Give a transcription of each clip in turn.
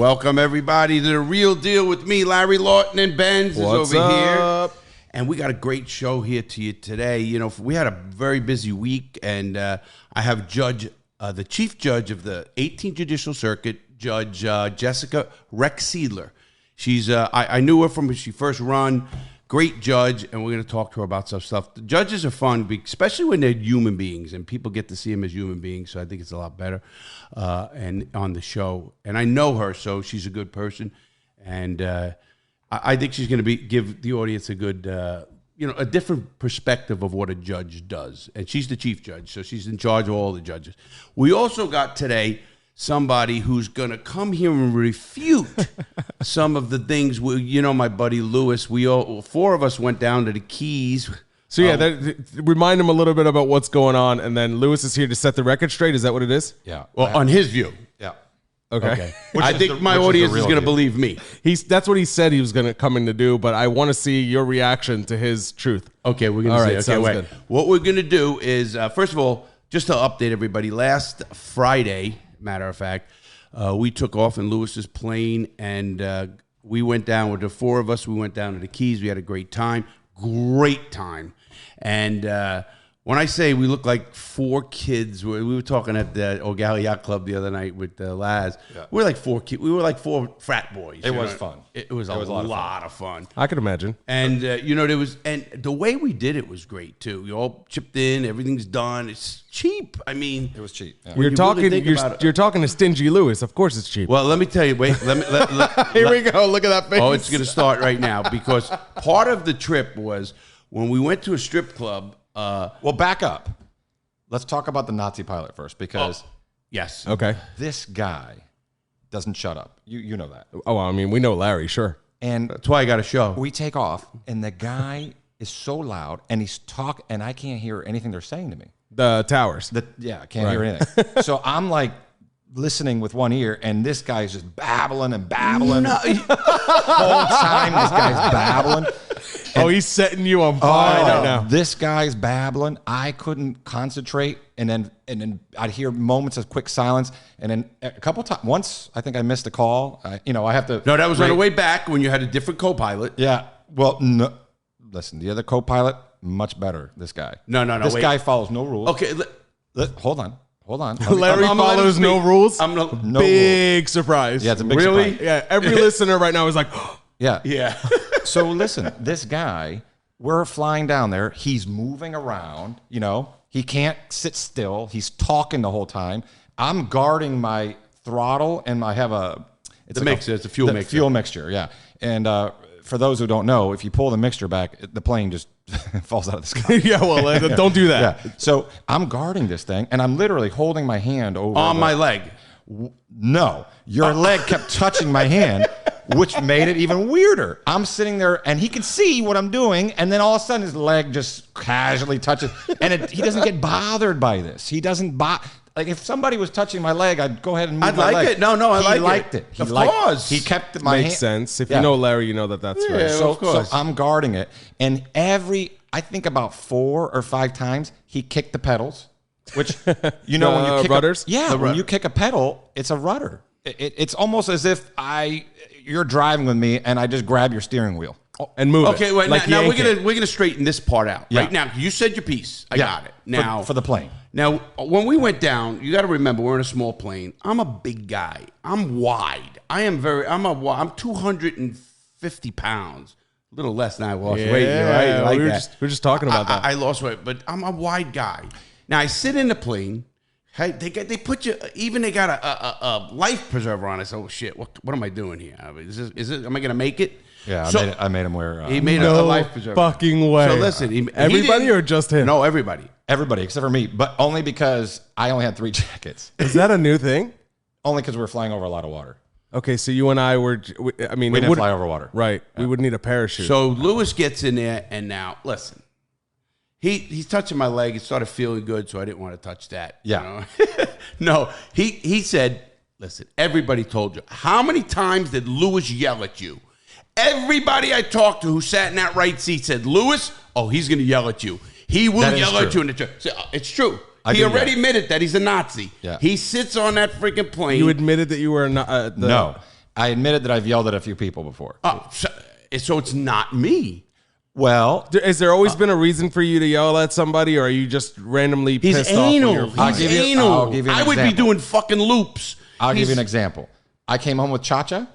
Welcome, everybody, to The Real Deal with me, Larry Lawton, and Benz is over here. And we got a great show here to you today. You know, we had a very busy week, and I have the chief judge of the 18th Judicial Circuit, Judge Jessica Recksiedler. She's I knew her from when she first run. Great judge, and we're going to talk to her about some stuff. The judges are fun, especially when they're human beings, and people get to see them as human beings, so I think it's a lot better and on the show. And I know her, so she's a good person, and I think she's going to give the audience a good, a different perspective of what a judge does. And she's the chief judge, so she's in charge of all the judges. We also got today somebody who's going to come here and refute some of the things. My buddy Lewis, four of us went down to the Keys. So remind him a little bit about what's going on, and then Lewis is here to set the record straight. Is that what it is? Yeah. Well, on his view. Yeah. Okay. I think my audience is going to believe me. That's what he said he was going to come in to do, but I want to see your reaction to his truth. Okay, we're going to see. Okay, wait. Good. What we're going to do is, first of all, just to update everybody, last Friday, matter of fact, we took off in Lewis's plane, and we went down with the four of us. We went down to the Keys. We had a great time. And when I say we look like four kids, we were talking at the O'Galley Yacht Club the other night with Laz. Yeah. We were like four kids. We were like four frat boys. It was fun. It was a lot of fun. I could imagine. And and the way we did it was great too. We all chipped in. Everything's done. It's cheap. I mean, it was cheap. Yeah. You're talking to Stingy Luis. Of course, it's cheap. Well, let me tell you. Wait. Here we go. Look at that face. Oh, it's going to start right now because part of the trip was when we went to a strip club. Well, back up. Let's talk about the Nazi pilot first, because yes, okay, this guy doesn't shut up. You know that. Oh, I mean, we know Larry, sure, and that's why I got a show. We take off, and the guy is so loud, and he's talking, and I can't hear anything they're saying to me. The towers. I can't hear anything. So I'm like listening with one ear, and this guy's just babbling and babbling. No. The whole time, this guy's babbling. And, he's setting you on fire right now. This guy's babbling. I couldn't concentrate, and then I'd hear moments of quick silence, and then a couple times. Once I think I missed a call. I have to. No, that was on the way back when you had a different co-pilot. Yeah. Well, no. Listen, the other co-pilot much better. This guy. No. This guy follows no rules. Okay. Hold on. Larry follows no rules. No big surprise. Yeah, it's a big surprise. Yeah, every listener right now is like, yeah. So listen, this guy, we're flying down there. He's moving around. He can't sit still. He's talking the whole time. I'm guarding my throttle, and I have it's a fuel mixture. Fuel mixture, yeah. And for those who don't know, if you pull the mixture back, the plane just falls out of the sky. Yeah, well, don't do that. Yeah. So I'm guarding this thing, and I'm literally holding my hand over on my leg. No, your leg kept touching my hand, which made it even weirder. I'm sitting there, and he can see what I'm doing, and then all of a sudden his leg just casually touches, and he doesn't get bothered by this. He doesn't like if somebody was touching my leg, I'd go ahead and move my leg. It. No, I liked it. Of course. He kept my hand. Makes sense. If you know Larry, you know that's right. So I'm guarding it, and I think about 4 or 5 times, he kicked the pedals, which, when you kick rudders? When you kick a pedal, it's a rudder. It's almost as if you're driving with me, and I just grab your steering wheel and move. Okay, wait. Now we're gonna straighten this part out. Yeah. Right now, you said your piece. I got it. Now for the plane. Now, when we went down, you got to remember we're in a small plane. I'm a big guy. I'm wide. I'm 250 pounds. A little less than I lost weight. Right? We're just talking about that. I lost weight, but I'm a wide guy. Now I sit in the plane. Hey, they put you. Even they got a life preserver on. I said, "Oh shit! What am I doing here? I mean, is it? Am I gonna make it?" Yeah, I made him wear. He made a life preserver. Fucking way. So listen, everybody or just him? No, everybody. Everybody except for me, but only because I only had 3 jackets. Is that a new thing? Only because we're flying over a lot of water. Okay, so you and I were. We didn't fly over water, right? Yeah. We would need a parachute. So Lewis gets in there, and now listen. He's touching my leg. It started feeling good, so I didn't want to touch that. Yeah. No, he said, listen, everybody told you. How many times did Lewis yell at you? Everybody I talked to who sat in that right seat said, Lewis, he's going to yell at you. He will yell at you in the chair. It's true. He already admitted that he's a Nazi. Yeah. He sits on that freaking plane. You admitted that you were not. No. I admitted that I've yelled at a few people before. Oh, so it's not me. Well, has there always been a reason for you to yell at somebody, or are you just randomly pissed off? I'll give you an I would be example. doing fucking loops. I'll give you an example. I came home with Cha-Cha.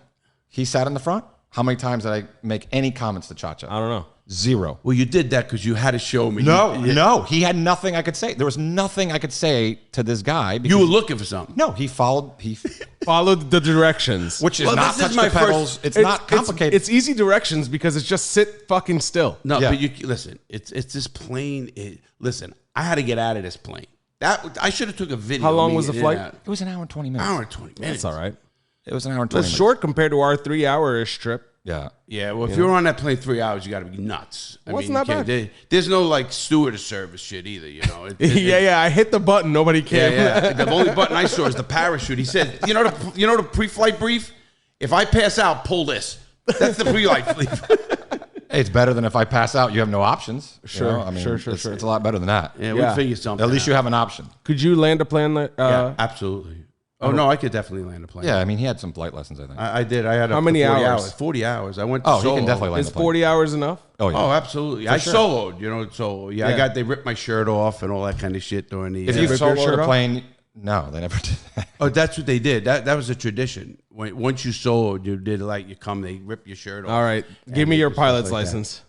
He sat in the front. How many times did I make any comments to Cha-Cha? I don't know. 0. Well, you did that because you had to show me. No. He had nothing I could say. There was nothing I could say to this guy. You were looking for something. No, he followed. He followed the directions, which is not touch the pedals. It's not complicated. It's easy directions because it's just sit fucking still. No, but you listen. It's this plane. Listen, I had to get out of this plane. That I should have took a video. How long was the flight? It was an hour and 20 minutes. Hour and 20 minutes. That's all right. It was an hour and 20 That's minutes. short compared to our 3-hour-ish trip. Yeah. Yeah, well, if you're on that plane 3 hours, you got to be nuts. I What's mean, not you can't- bad? There's no like stewardess service shit either, you know. Yeah. I hit the button. Nobody came. Yeah. The only button I saw is the parachute. He said, you know the pre-flight brief? If I pass out, pull this. That's the pre-flight brief. It's better than if I pass out, you have no options. Sure, You know? I mean, sure. It's a lot better than that. Yeah, we'll figure something At least out. you have an option. Could you land a plane? Yeah, absolutely. Oh, no, I could definitely land a plane. Yeah, I mean, he had some flight lessons, I think. I did. I had How many 40 hours? 40 hours. I went to Oh, he solo. can definitely land Is a plane. 40 hours enough? Oh, yeah. Oh, absolutely. I sure. soloed, solo. Yeah, they ripped my shirt off and all that kind of shit during the. If you rip your soloed shirt a off? plane, no, they never did that. Oh, that's what they did. That was a tradition. Once you soloed, you did like you come, they rip your shirt off. All right. Give me your pilot's license.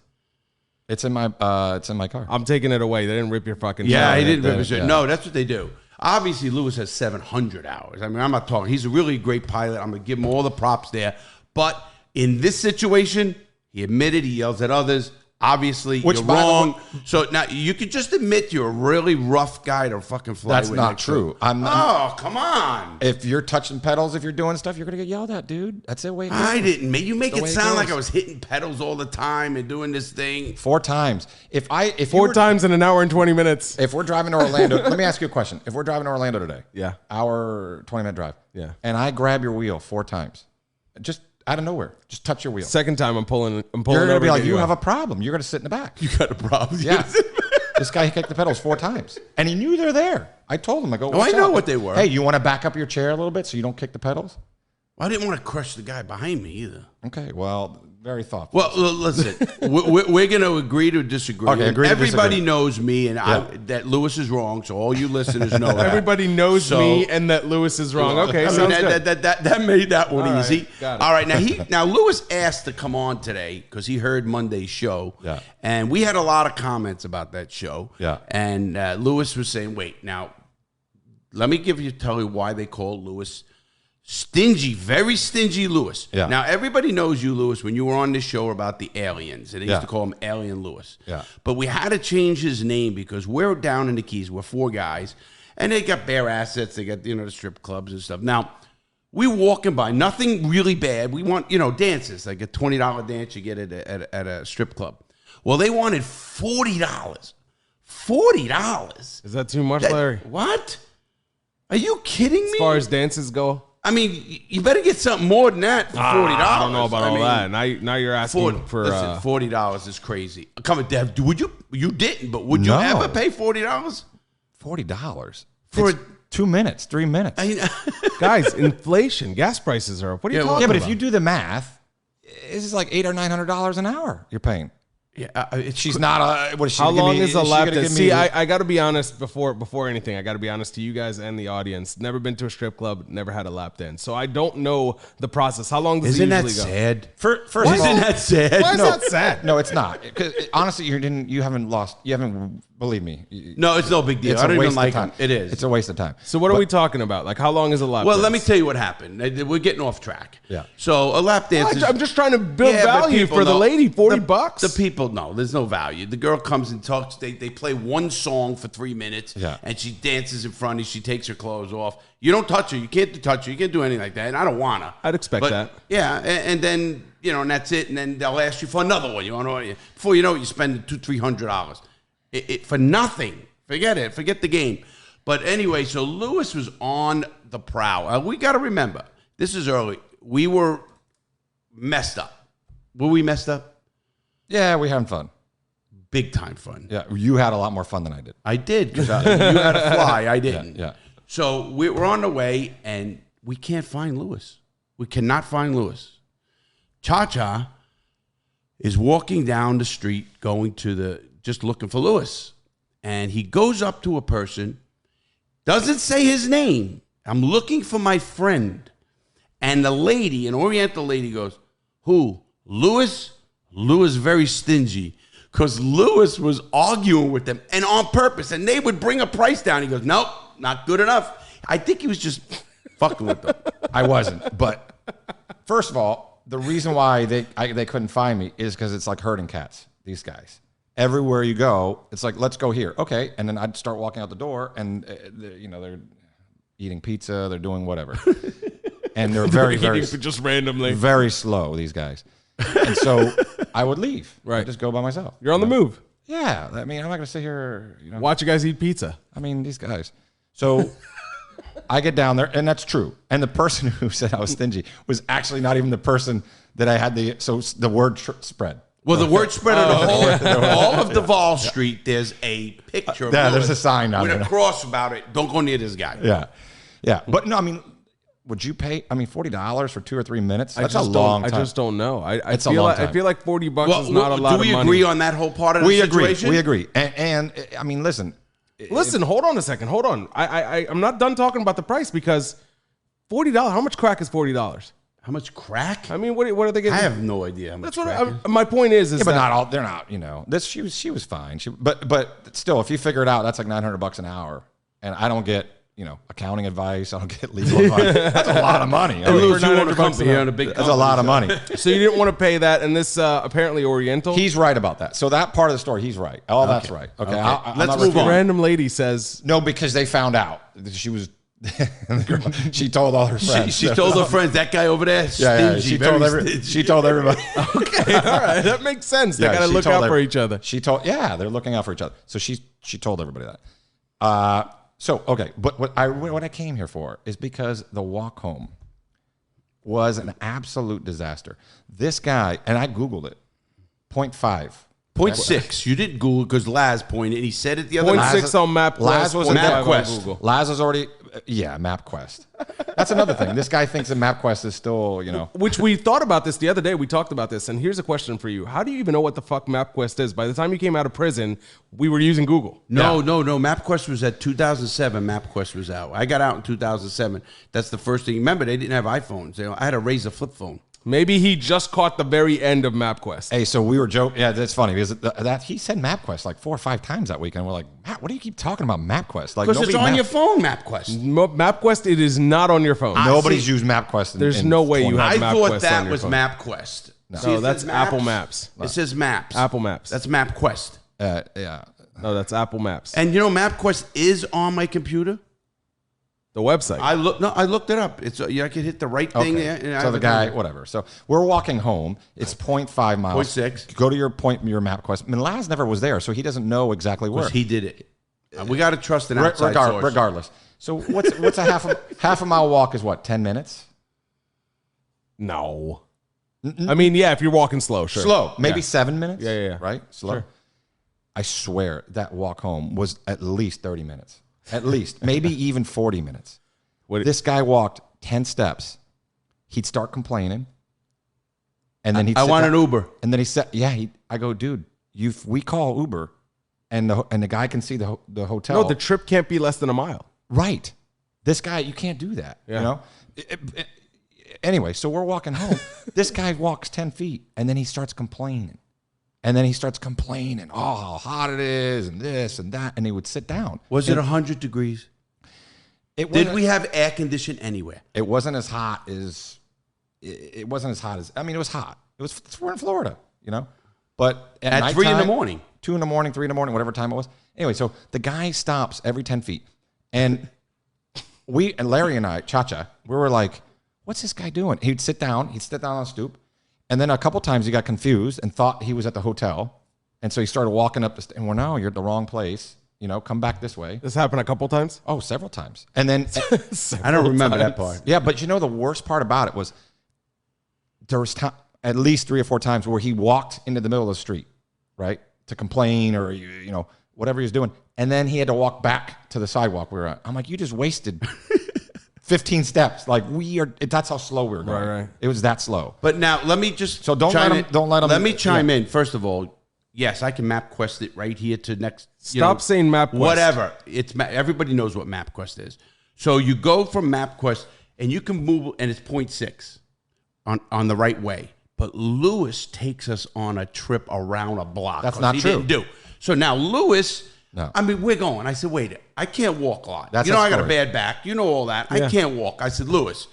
It's in my car. I'm taking it away. They didn't rip your fucking Yeah, shirt. he didn't rip did, his shirt. yeah. No, that's what they do. Obviously, Lewis has 700 hours. I mean, I'm not talking. He's a really great pilot. I'm going to give him all the props there. But in this situation, he admitted he yells at others. Obviously, Which, you're by the wrong. way- So now you could just admit you're a really rough guy to fucking fly That's with not next true. to. I'm not- Oh, come on. If you're touching pedals, if you're doing stuff, you're going to get yelled at, dude. That's the way it goes. I didn't. You make The it way it sound like goes. I was hitting pedals all the time and doing this thing. 4 times. If Four times in an hour and 20 minutes. If we're driving to Orlando, let me ask you a question. If we're driving to Orlando today, Yeah. hour 20-minute drive, Yeah. and I grab your wheel 4 times, just out of nowhere, just touch your wheel. Second time I'm pulling You're over going to be to like, get you have off. a problem. You're going to sit in the back. You got a problem. Yeah. This guy kicked the pedals 4 times, and he knew they're there. I told him, I go, Oh, I "Watch know out." what they were. Hey, you want to back up your chair a little bit so you don't kick the pedals? I didn't want to crush the guy behind me either. Okay, well, very thoughtful. Well, listen, we're going to agree to disagree. Okay, agree to Everybody disagree. knows me and that Lewis is wrong, so all you listeners know that. Everybody knows So- me and that Lewis is wrong. Okay, I mean, sounds good. that made that one All right, easy. got it. All right, now Lewis asked to come on today because he heard Monday's show. Yeah. And we had a lot of comments about that show. Yeah. And Lewis was saying, wait, now, let me tell you why they call Lewis Stingy, very stingy Lewis. Yeah. Now, everybody knows you, Lewis, when you were on this show about the aliens. And they used to call him Alien Lewis. Yeah. But we had to change his name because we're down in the Keys. We're 4 guys. And they got bare assets. They got, the strip clubs and stuff. Now, we walking by. Nothing really bad. We want, dances. Like a $20 dance you get at a strip club. Well, they wanted $40. $40. Is that too much, Larry? What? Are you kidding me? As far as dances go? I mean, you better get something more than that for $40. I don't know about all that. Now you're asking for... listen, $40 is crazy. Come on, Dev. Would you didn't, but would you No. ever pay $40? $40 For It's 2 minutes, 3 minutes. Guys, inflation, gas prices are up. What are you talking Yeah, but about? if you do the math, this is like $800 or $900 an hour you're paying. Yeah, She's not. What is she? How gonna give long me- is a she lap gonna dance? give See, me- I got to be honest before anything. I got to be honest to you guys and the audience. Never been to a strip club. Never had a lap dance, so I don't know the process. How long does Isn't it that usually go? sad? First of all, Isn't that sad? Why is that sad? No, it's not. 'Cause, honestly, you haven't lost. You haven't. Believe me. No, it's no big deal. It's I a don't waste even like of time. him. It is. It's a waste of time. So what are we talking about? Like, how long is a lap Well, dance? let me tell you what happened. We're getting off track. Yeah. So a lap dance is... I'm just trying to build Yeah, but value people for the know- lady. $40. The people know there's no value. The girl comes and talks. They play one song for 3 minutes, Yeah. and she dances in front of you. She takes her clothes off. You don't touch her. You can't touch her. You can't do anything like that. And I don't want to. I'd expect that. Yeah, and then and that's it. And then they'll ask you for another one. You want to? Before you know it, you spend $200-$300 for nothing. Forget it. Forget the game. But anyway, so Lewis was on the prowl. We got to remember, this is early. We were messed up. Were we messed up? Yeah, we having fun. Big time fun. Yeah, you had a lot more fun than I did. I did because you had to fly. I didn't. Yeah. So we're on the way, and we can't find Lewis. We cannot find Luis. Cha-Cha is walking down the street going to just looking for Luis. And he goes up to a person, doesn't say his name. I'm looking for my friend. And the lady, an Oriental lady, goes, who? Luis? Luis very stingy. Because Luis was arguing with them, and on purpose. And they would bring a price down. He goes, nope, not good enough. I think he was just fucking with them. I wasn't. But first of all, the reason why they couldn't find me is because it's like herding cats, these guys. Everywhere you go, it's like, let's go here. Okay. And then I'd start walking out the door, and they're eating pizza. They're doing whatever. And they're very just randomly. Very slow, these guys. And so I would leave. Right. I'd just go by myself. You're on the move. Yeah. I mean, I'm not going to sit here, Watch you guys eat pizza. I mean, these guys. So I get down there, and that's true. And the person who said I was stingy was actually not even the person that I had the word spread. Well, the word spread on the whole, all of Duval Street, there's a picture of there's a sign on with a cross about it. Don't go near this guy. Yeah. Yeah. But no, I mean, would you pay, $40 for 2 or 3 minutes? That's a long time. I just don't know. I It's a long time. I feel like $40 is not a lot of money. Do we agree on that whole part of the situation? We agree. And I mean, listen. Hold on a second. Hold on. I'm not done talking about the price, because $40, how much crack is $40? How much crack? I mean, what are they getting? I have no idea how much That's crack what my point is but not all, they're not, this, she was fine. But still, if you figure it out, that's like $900 an hour. And I don't get, accounting advice. I don't get legal advice. That's a lot of money. That's a lot of money. So you didn't want to pay that, and this apparently Oriental? He's right about that. So that part of the story, he's right. Oh, that's right. Okay. Let's move on. Random lady says... No, because they found out that she was... she told all her friends. She told her friends, that guy over there, stingy. She told everybody. Okay, all right. That makes sense. They got to look out for each other. They're looking out for each other. So she told everybody that. But what I came here for is because the walk home was an absolute disaster. This guy, and I Googled it, 0.5. 0.6. You didn't Google because Laz pointed. He said it the other 0.6 on MapQuest. Laz was MapQuest. Laz was already... Yeah, MapQuest. That's another thing. This guy thinks that MapQuest is still, Which we thought about this the other day. We talked about this. And here's a question for you. How do you even know what the fuck MapQuest is? By the time you came out of prison, we were using Google. No. MapQuest was at 2007. MapQuest was out. I got out in 2007. That's the first thing. Remember, they didn't have iPhones. I had a Razor flip phone. Maybe he just caught the very end of MapQuest. Hey, so we were joking. Yeah, that's funny because he said MapQuest like 4 or 5 times that weekend. We're like, Matt, what do you keep talking about MapQuest? Like, because it's on your phone, MapQuest. MapQuest, it is not on your phone. Nobody's used MapQuest. There's no way you have MapQuest. I thought that on your was phone. MapQuest. No, that's Apple Maps. It says Maps. Apple Maps. That's MapQuest. Yeah. No, that's Apple Maps. And MapQuest is on my computer. The website. I looked it up. It's I could hit the right thing there. And so the guy, whatever. So we're walking home. It's 0.5 miles. 0.6. Go to your MapQuest. I mean, Laz never was there, so he doesn't know exactly where. He did it. We got to trust an outside source. Regardless. So what's a half a mile walk is what, 10 minutes? No. I mean, yeah, if you're walking slow, sure. Slow. Maybe 7 minutes. Yeah. Right? Slow. Sure. I swear that walk home was at least 30 minutes. At least. Maybe even 40 minutes. This guy walked 10 steps. He'd start complaining. And then he'd I want an Uber. And then he said, I go, dude, we call Uber and the guy can see the hotel. No, the trip can't be less than a mile. Right. This guy, you can't do that. Yeah. Anyway, so we're walking home. This guy walks 10 feet and then he starts complaining. Oh, how hot it is and this and that. And he would sit down. Was it 100 degrees? Did we have air conditioning anywhere? It wasn't as hot as... It wasn't as hot as... I mean, it was hot. We're in Florida, But at 3 in the morning. 2 in the morning, 3 in the morning, whatever time it was. Anyway, so the guy stops every 10 feet. And Larry and I, Cha-Cha, we were like, what's this guy doing? He'd sit down on the stoop. And then a couple times he got confused and thought he was at the hotel. And so he started walking up the stairs. And we're, no, you're at the wrong place. Come back this way. This happened a couple times? Oh, several times. And then... I don't remember that part. Yeah, but the worst part about it was there was at least 3 or 4 times where he walked into the middle of the street, right, to complain or, whatever he was doing. And then he had to walk back to the sidewalk we were at. I'm like, you just wasted 15 steps. Like that's how slow we were going. Right. It was that slow. But now let me just don't let them. Let me chime in. First of all, yes, I can MapQuest it right here to next. Stop saying MapQuest. Whatever. Everybody knows what MapQuest is. So you go from MapQuest and you can move, and it's 0.6 on the right way. But Lewis takes us on a trip around a block. That's not true. Didn't do. So now Lewis. No. I mean, we're going. I said, wait, I can't walk a lot. That's I got a bad back. You know all that. Yeah. I can't walk. I said, Lewis,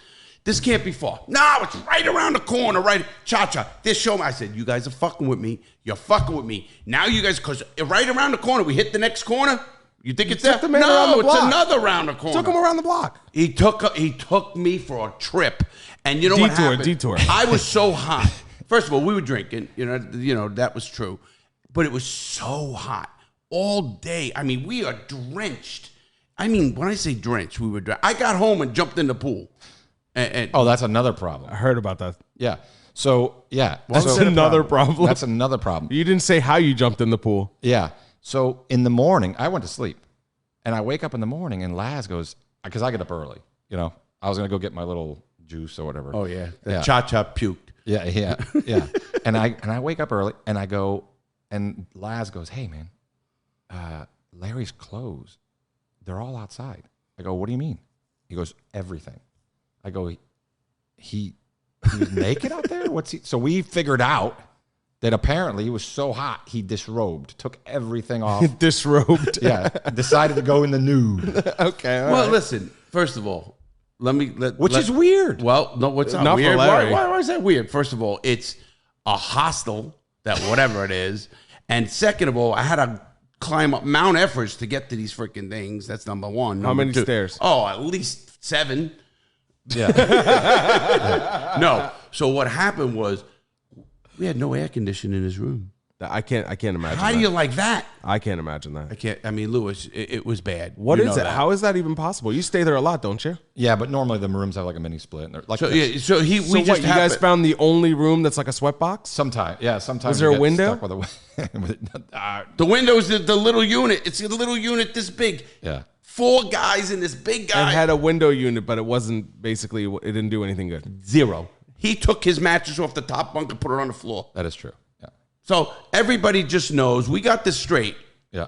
this can't be far. No, it's right around the corner, right? Cha-cha. This show me. I said, you guys are fucking with me. You're fucking with me. Now you guys, because right around the corner, we hit the next corner. You think it's that? No, it's another round the corner. Took him around the block. He took me for a trip. And you know what happened? Detour. I was so hot. First of all, we were drinking. You know that was true. But it was so hot. All day. I mean, we are drenched. I mean, when I say drenched, we were drenched. I got home and jumped in the pool. Oh, that's another problem. I heard about that. Yeah. So, yeah. That's another problem. That's another problem. You didn't say how you jumped in the pool. Yeah. So, in the morning, I went to sleep. And I wake up in the morning, and Laz goes, because I get up early. You know, I was going to go get my little juice or whatever. Oh, yeah. The cha-cha puked. Yeah. and I wake up early, and I go, and Laz goes, hey, man. Larry's clothes, they're all outside. I go, what do you mean? He goes, everything. I go, he was naked out there? What's he? So we figured out that apparently he was so hot, he disrobed, took everything off. Disrobed. Yeah, decided to go in the nude. Okay. Well, listen, first of all, Which is weird. Well, no, what's not weird? Why is that weird? First of all, it's a hostel, that whatever it is. And second of all, I had to climb up Mount Everest to get to these freaking things. That's number one. How many stairs? Oh, at least 7. Yeah. No. So what happened was we had no air conditioning in his room. I can't imagine. How do you like that? I can't imagine that. I mean, Lewis, it was bad. What is it? How is that even possible? You stay there a lot, don't you? Yeah, but normally the rooms have like a mini split. And like you guys found the only room that's like a sweatbox? Sometimes. Is there a window? The window is the little unit. It's a little unit this big. Yeah. 4 guys in this big guy. It had a window unit, but it wasn't basically, it didn't do anything good. 0. He took his mattress off the top bunk and put it on the floor. That is true. Yeah. So everybody just knows we got this straight. Yeah.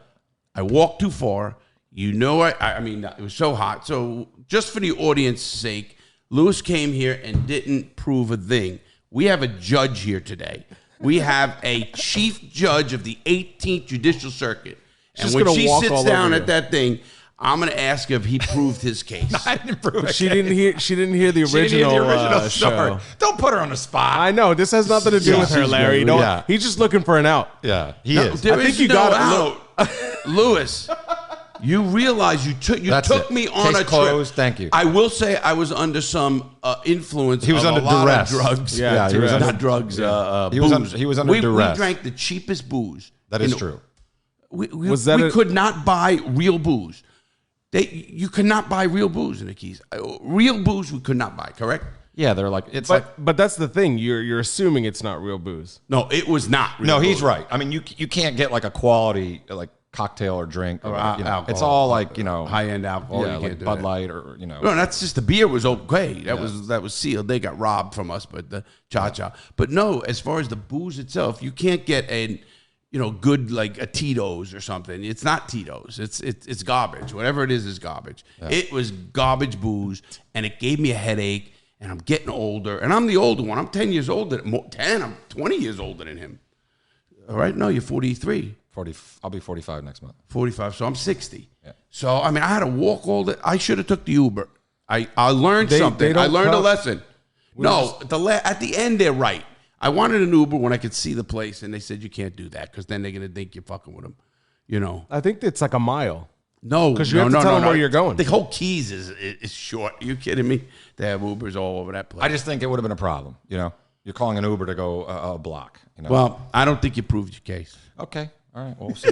I walked too far. You know, I mean, it was so hot. So just for the audience's sake, Lewis came here and didn't prove a thing. We have a judge here today. We have a chief judge of the 18th Judicial Circuit. And when she sits down at that thing, I'm going to ask if he proved his case. No, I didn't prove it. She didn't hear the original show. Don't put her on the spot. I know. This has nothing to do with her, Larry. Good. Yeah. He's just looking for an out. Yeah, he is. I think you got out. Lewis, you realize you took me on Case a closed. trip. Thank you. I will say I was under some influence. He was of under a lot duress. of drugs. Yeah, he was not under drugs. Booze. He was under duress. We drank the cheapest booze. That is true. We could not buy real booze. You could not buy real booze in the Keys. Real booze we could not buy, correct? Yeah, they're like but that's the thing. You're assuming it's not real booze. No, it was not real No, booze. he's right. I mean, you can't get like a quality like cocktail or drink or alcohol. It's all like, high-end alcohol. Yeah, you like can't do Bud that. Light or No, that's just the beer was okay. That was sealed. They got robbed from us, but the cha-cha. But no, as far as the booze itself, you can't get good like a Tito's or something. It's not Tito's. It's garbage. Whatever it is garbage. Yeah. It was garbage booze, and it gave me a headache. And I'm getting older, and I'm the older one. I'm 10 years older. I'm 20 years older than him. All right? No, you're 43. 40. I'll be 45 next month. 45. So I'm 60. Yeah. So I mean, I had to walk all the. I should have took the Uber. I learned something. I learned a lesson. At the end they're right. I wanted an Uber when I could see the place, and they said you can't do that because then they're gonna think you're fucking with them. I think it's like a mile. No, because you have to tell them where you're going. The whole Keys is short. Are you kidding me? They have Ubers all over that place. I just think it would have been a problem. You're calling an Uber to go a block. Well, I don't think you proved your case. Okay, all right. Well, we'll see.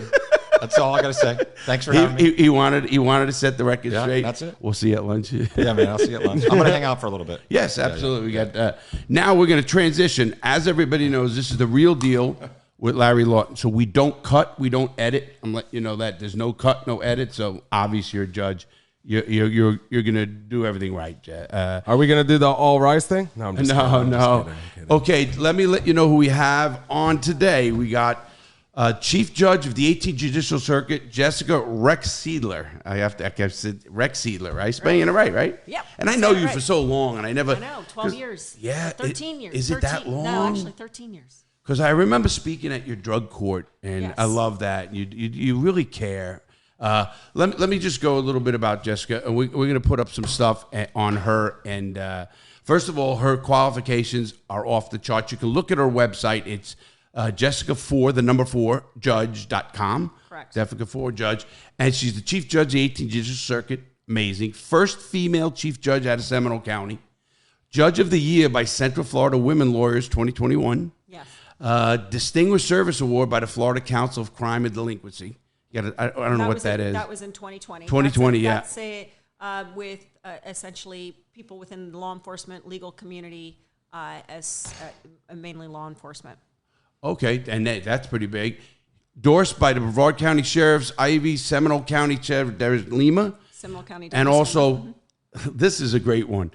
That's all I got to say. Thanks for having me. He wanted to set the record straight. That's it. We'll see you at lunch. Yeah, man. I'll see you at lunch. I'm going to hang out for a little bit. Yes, absolutely. We got. Now we're going to transition. As everybody knows, this is the real deal with Larry Lawton. So we don't cut, we don't edit. I'm letting you know that there's no cut, no edit. So obviously you're a judge. you're gonna do everything right. Are we gonna do the all rise thing? No, I'm just kidding. I'm kidding. Okay, let me let you know who we have on today. We got Chief Judge of the 18th Judicial Circuit, Jessica Recksiedler. I kept saying Recksiedler, right? Spelling it right? Yep. And I know you for so long, and I never. I know, 12 years. Yeah, 13 years. Is it that long? No, actually 13 years. Because I remember speaking at your drug court, and Yes. I love that. You really care. Let me just go a little bit about Jessica, and we're going to put up some stuff on her. And first of all, her qualifications are off the charts. You can look at her website. It's Jessica4judge.com. Correct. Jessica 4 Judge. And she's the Chief Judge of the 18th Judicial Circuit. Amazing. First female Chief Judge out of Seminole County. Judge of the Year by Central Florida Women Lawyers 2021. Yes. Distinguished Service Award by the Florida Council of Crime and Delinquency. I don't know what that is. That was in 2020. 2020, that's with essentially people within the law enforcement, legal community, as mainly law enforcement. Okay, and that's pretty big. Endorsed by the Brevard County Sheriff's Ivy, Seminole County Sheriff Darius Lima. Seminole County. And also, this is a great one.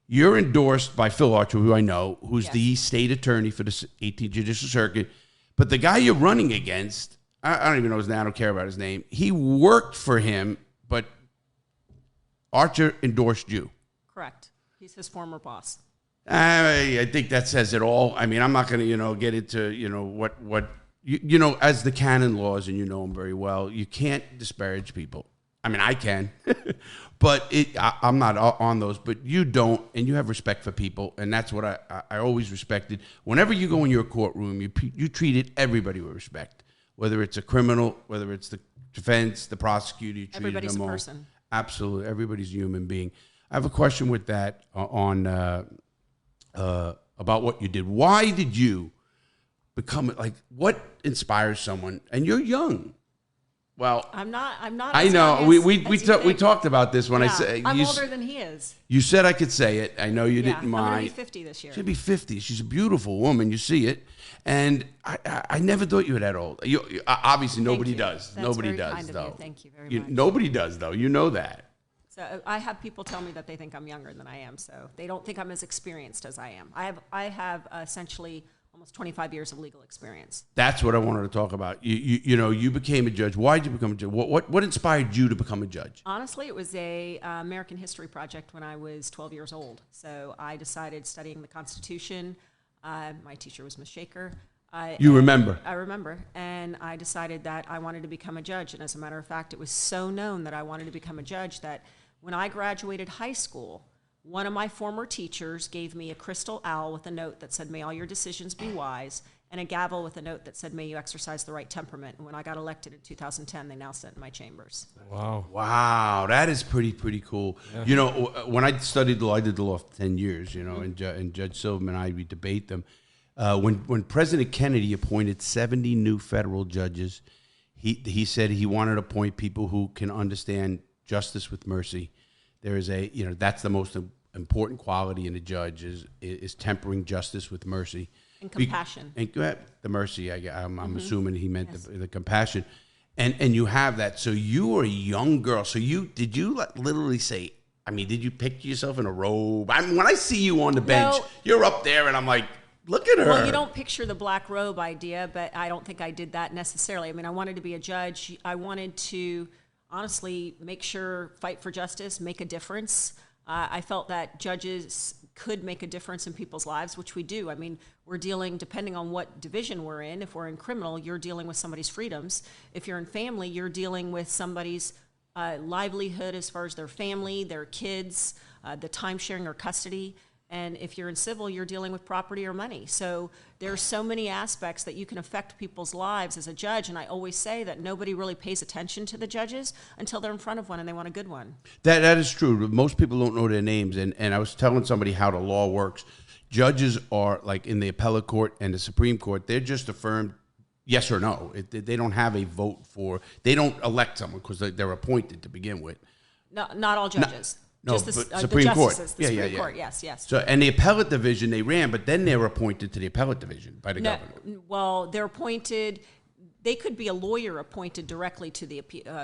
You're endorsed by Phil Archer, who I know, who's the state attorney for the 18th Judicial Circuit. But the guy you're running against, I don't even know his name. I don't care about his name. He worked for him, but Archer endorsed you. Correct. He's his former boss. I think that says it all. I mean, I'm not going to, get into, what as the canon laws, and you know them very well, you can't disparage people. I mean, I can, but I'm not on those, but you don't, and you have respect for people, and that's what I always respected. Whenever you go in your courtroom, you treated everybody with respect, whether it's a criminal, whether it's the defense, the prosecutor, you treated Everybody's them all. Everybody's a person. Absolutely, everybody's a human being. I have a question with that on about what you did. Why did you become what inspires someone? And you're young. Well, I'm not. I know. We talked about this when I said I'm older than he is. You said I could say it. I know you didn't mind. I'm gonna be 50 this year. She'll be 50. She's a beautiful woman. You see it, and I never thought you were that old. You obviously nobody does. That's nobody very does kind of though. you. Thank you very much. Nobody does though. You know that. So I have people tell me that they think I'm younger than I am. So they don't think I'm as experienced as I am. I have essentially almost 25 years of legal experience. That's what I wanted to talk about. You became a judge. Why did you become a judge? What inspired you to become a judge? Honestly, it was a American history project when I was 12 years old. So I decided studying the Constitution. My teacher was Ms. Shaker. You remember? I remember. And I decided that I wanted to become a judge. And as a matter of fact, it was so known that I wanted to become a judge that when I graduated high school, one of my former teachers gave me a crystal owl with a note that said, "May all your decisions be wise," and a gavel with a note that said, "May you exercise the right temperament." And when I got elected in 2010, they now sit in my chambers. Wow, that is pretty cool. Yeah. When I studied law, I did the law for 10 years, and Judge Silverman and I, we debate them. When President Kennedy appointed 70 new federal judges, he said he wanted to appoint people who can understand justice with mercy. There is that's the most important quality in a judge is tempering justice with mercy and compassion. The mercy, I'm assuming he meant the compassion, and you have that. So you were a young girl. So did you literally say? I mean, did you picture yourself in a robe? When I see you on the bench, you're up there, and I'm like, look at her. Well, you don't picture the black robe idea, but I don't think I did that necessarily. I mean, I wanted to be a judge. I wanted to honestly fight for justice, make a difference. I felt that judges could make a difference in people's lives, which we do. I mean, we're dealing, depending on what division we're in. If we're in criminal, you're dealing with somebody's freedoms. If you're in family, you're dealing with somebody's livelihood as far as their family, their kids, the time sharing or custody. And if you're in civil, you're dealing with property or money. So there are so many aspects that you can affect people's lives as a judge. And I always say that nobody really pays attention to the judges until they're in front of one and they want a good one. That is true. Most people don't know their names. And I was telling somebody how the law works. Judges are like in the appellate court and the Supreme Court. They're just affirmed yes or no. They don't have a vote they don't elect someone because they're appointed to begin with. No, not all judges. No, just the Supreme Court. The Supreme Court, yes. So, and the appellate division, they ran, but then they were appointed to the appellate division by the governor. Well, they're appointed. they could be a lawyer appointed directly to the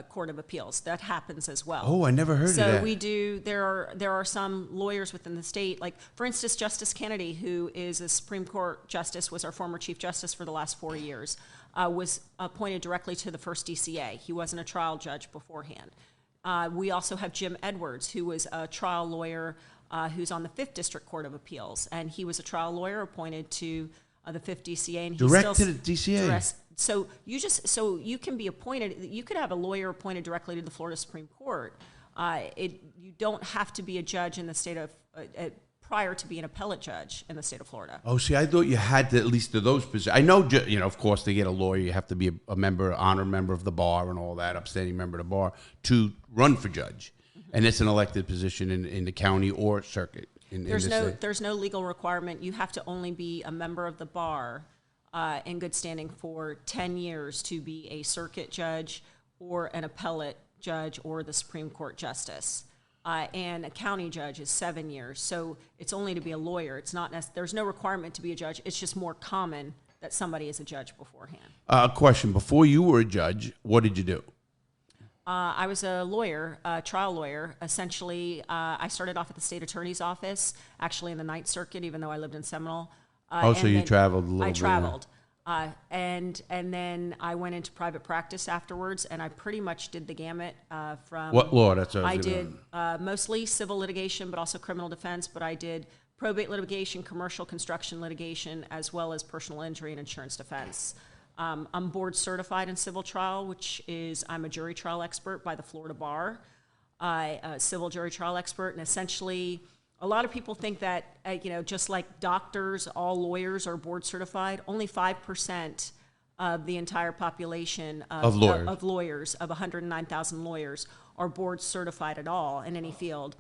Court of Appeals. That happens as well. Oh, I never heard of that. So we do. There are some lawyers within the state, like for instance, Justice Kennedy, who is a Supreme Court justice, was our former Chief Justice for the last 4 years, was appointed directly to the first DCA. He wasn't a trial judge beforehand. We also have Jim Edwards, who was a trial lawyer who's on the 5th District Court of Appeals, and he was a trial lawyer appointed to the 5th DCA. And Direct to the DCA. So you can be appointed. You could have a lawyer appointed directly to the Florida Supreme Court. You don't have to be a judge in the state of prior to being an appellate judge in the state of Florida. Oh, see, I thought you had to at least do those positions. I know, of course, to get a lawyer, you have to be a member, honor member of the bar and all that, upstanding member of the bar to run for judge, and it's an elected position in the county or circuit. There's no legal requirement. You have to only be a member of the bar in good standing for 10 years to be a circuit judge or an appellate judge or the Supreme Court justice. And a county judge is 7 years. So it's only to be a lawyer. It's not there's no requirement to be a judge. It's just more common that somebody is a judge beforehand. A question. Before you were a judge, what did you do? I was a lawyer, a trial lawyer. Essentially, I started off at the state attorney's office, actually in the Ninth Circuit, even though I lived in Seminole. So you traveled a little bit. I traveled. And then I went into private practice afterwards, and I pretty much did the gamut from... What law? That's what I did mostly civil litigation, but also criminal defense, but I did probate litigation, commercial construction litigation, as well as personal injury and insurance defense. I'm board certified in civil trial, which is I'm a jury trial expert by the Florida Bar, a civil jury trial expert, and essentially a lot of people think that, just like doctors, all lawyers are board certified. Only 5% of the entire population of lawyers, of 109,000 lawyers, are board certified at all in any field.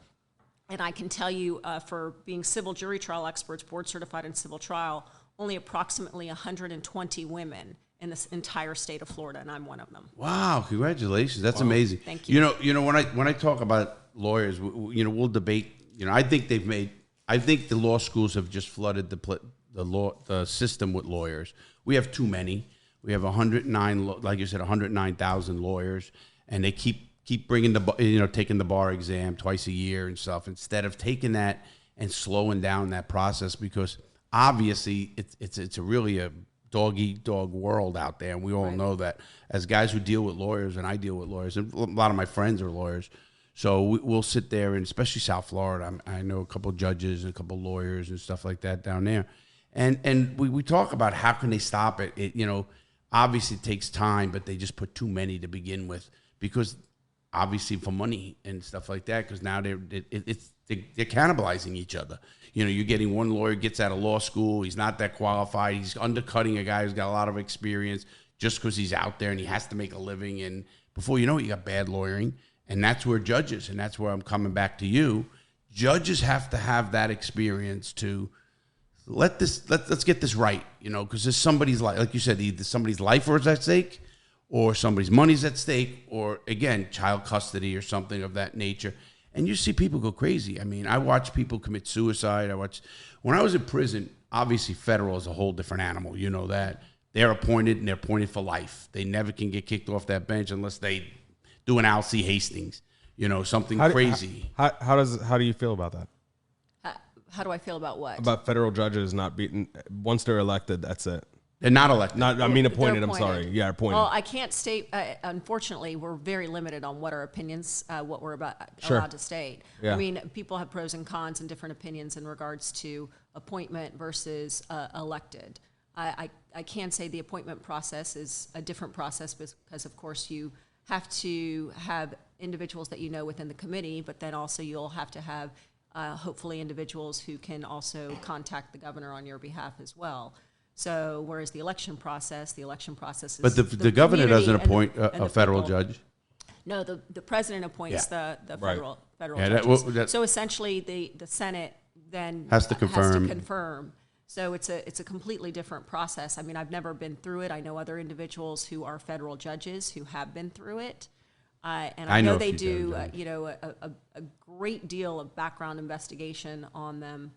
And I can tell you, for being civil jury trial experts, board certified in civil trial, only approximately 120 women in this entire state of Florida, and I'm one of them. Wow! Congratulations. That's amazing. Thank you. When I talk about lawyers, we'll debate. I think the law schools have just flooded the system with lawyers. We have too many. We have 109, like you said, 109,000 lawyers, and they keep bringing taking the bar exam twice a year and stuff, instead of taking that and slowing down that process, because obviously it's really a dog-eat-dog world out there, and we all know that as guys who deal with lawyers, and I deal with lawyers, and a lot of my friends are lawyers, so we'll sit there, and especially South Florida, I know a couple of judges and a couple of lawyers and stuff like that down there, and we talk about how can they stop it. Obviously it takes time, but they just put too many to begin with, because obviously for money and stuff like that, because now they're cannibalizing each other. You're getting one lawyer gets out of law school, he's not that qualified, he's undercutting a guy who's got a lot of experience just because he's out there and he has to make a living. And before you know it, you got bad lawyering. And that's where judges, and that's where I'm coming back to you, judges have to have that experience to let's get this right, because there's somebody's life, like you said, either somebody's life is at stake, or somebody's money's at stake, or again, child custody or something of that nature. And you see people go crazy. I mean, I watch people commit suicide. When I was in prison, obviously federal is a whole different animal. You know that. They're appointed, and they're appointed for life. They never can get kicked off that bench unless they do an Alcee Hastings, something crazy. How do you feel about that? How do I feel about what? About federal judges not beaten, once they're elected, that's it. They're not elected. Appointed. I'm sorry. Yeah, appointed. Well, I can't state. Unfortunately, we're very limited on what our opinions, what we're allowed to state. Yeah. I mean, people have pros and cons and different opinions in regards to appointment versus elected. I can say the appointment process is a different process because, of course, you have to have individuals that within the committee, but then also you'll have to have hopefully individuals who can also contact the governor on your behalf as well. So whereas the election process is... But the governor doesn't appoint a federal judge? No, the president appoints the federal Yeah, judges. So essentially the Senate then has to confirm. So it's a completely different process. I mean, I've never been through it. I know other individuals who are federal judges who have been through it. And I know they do a great deal of background investigation on them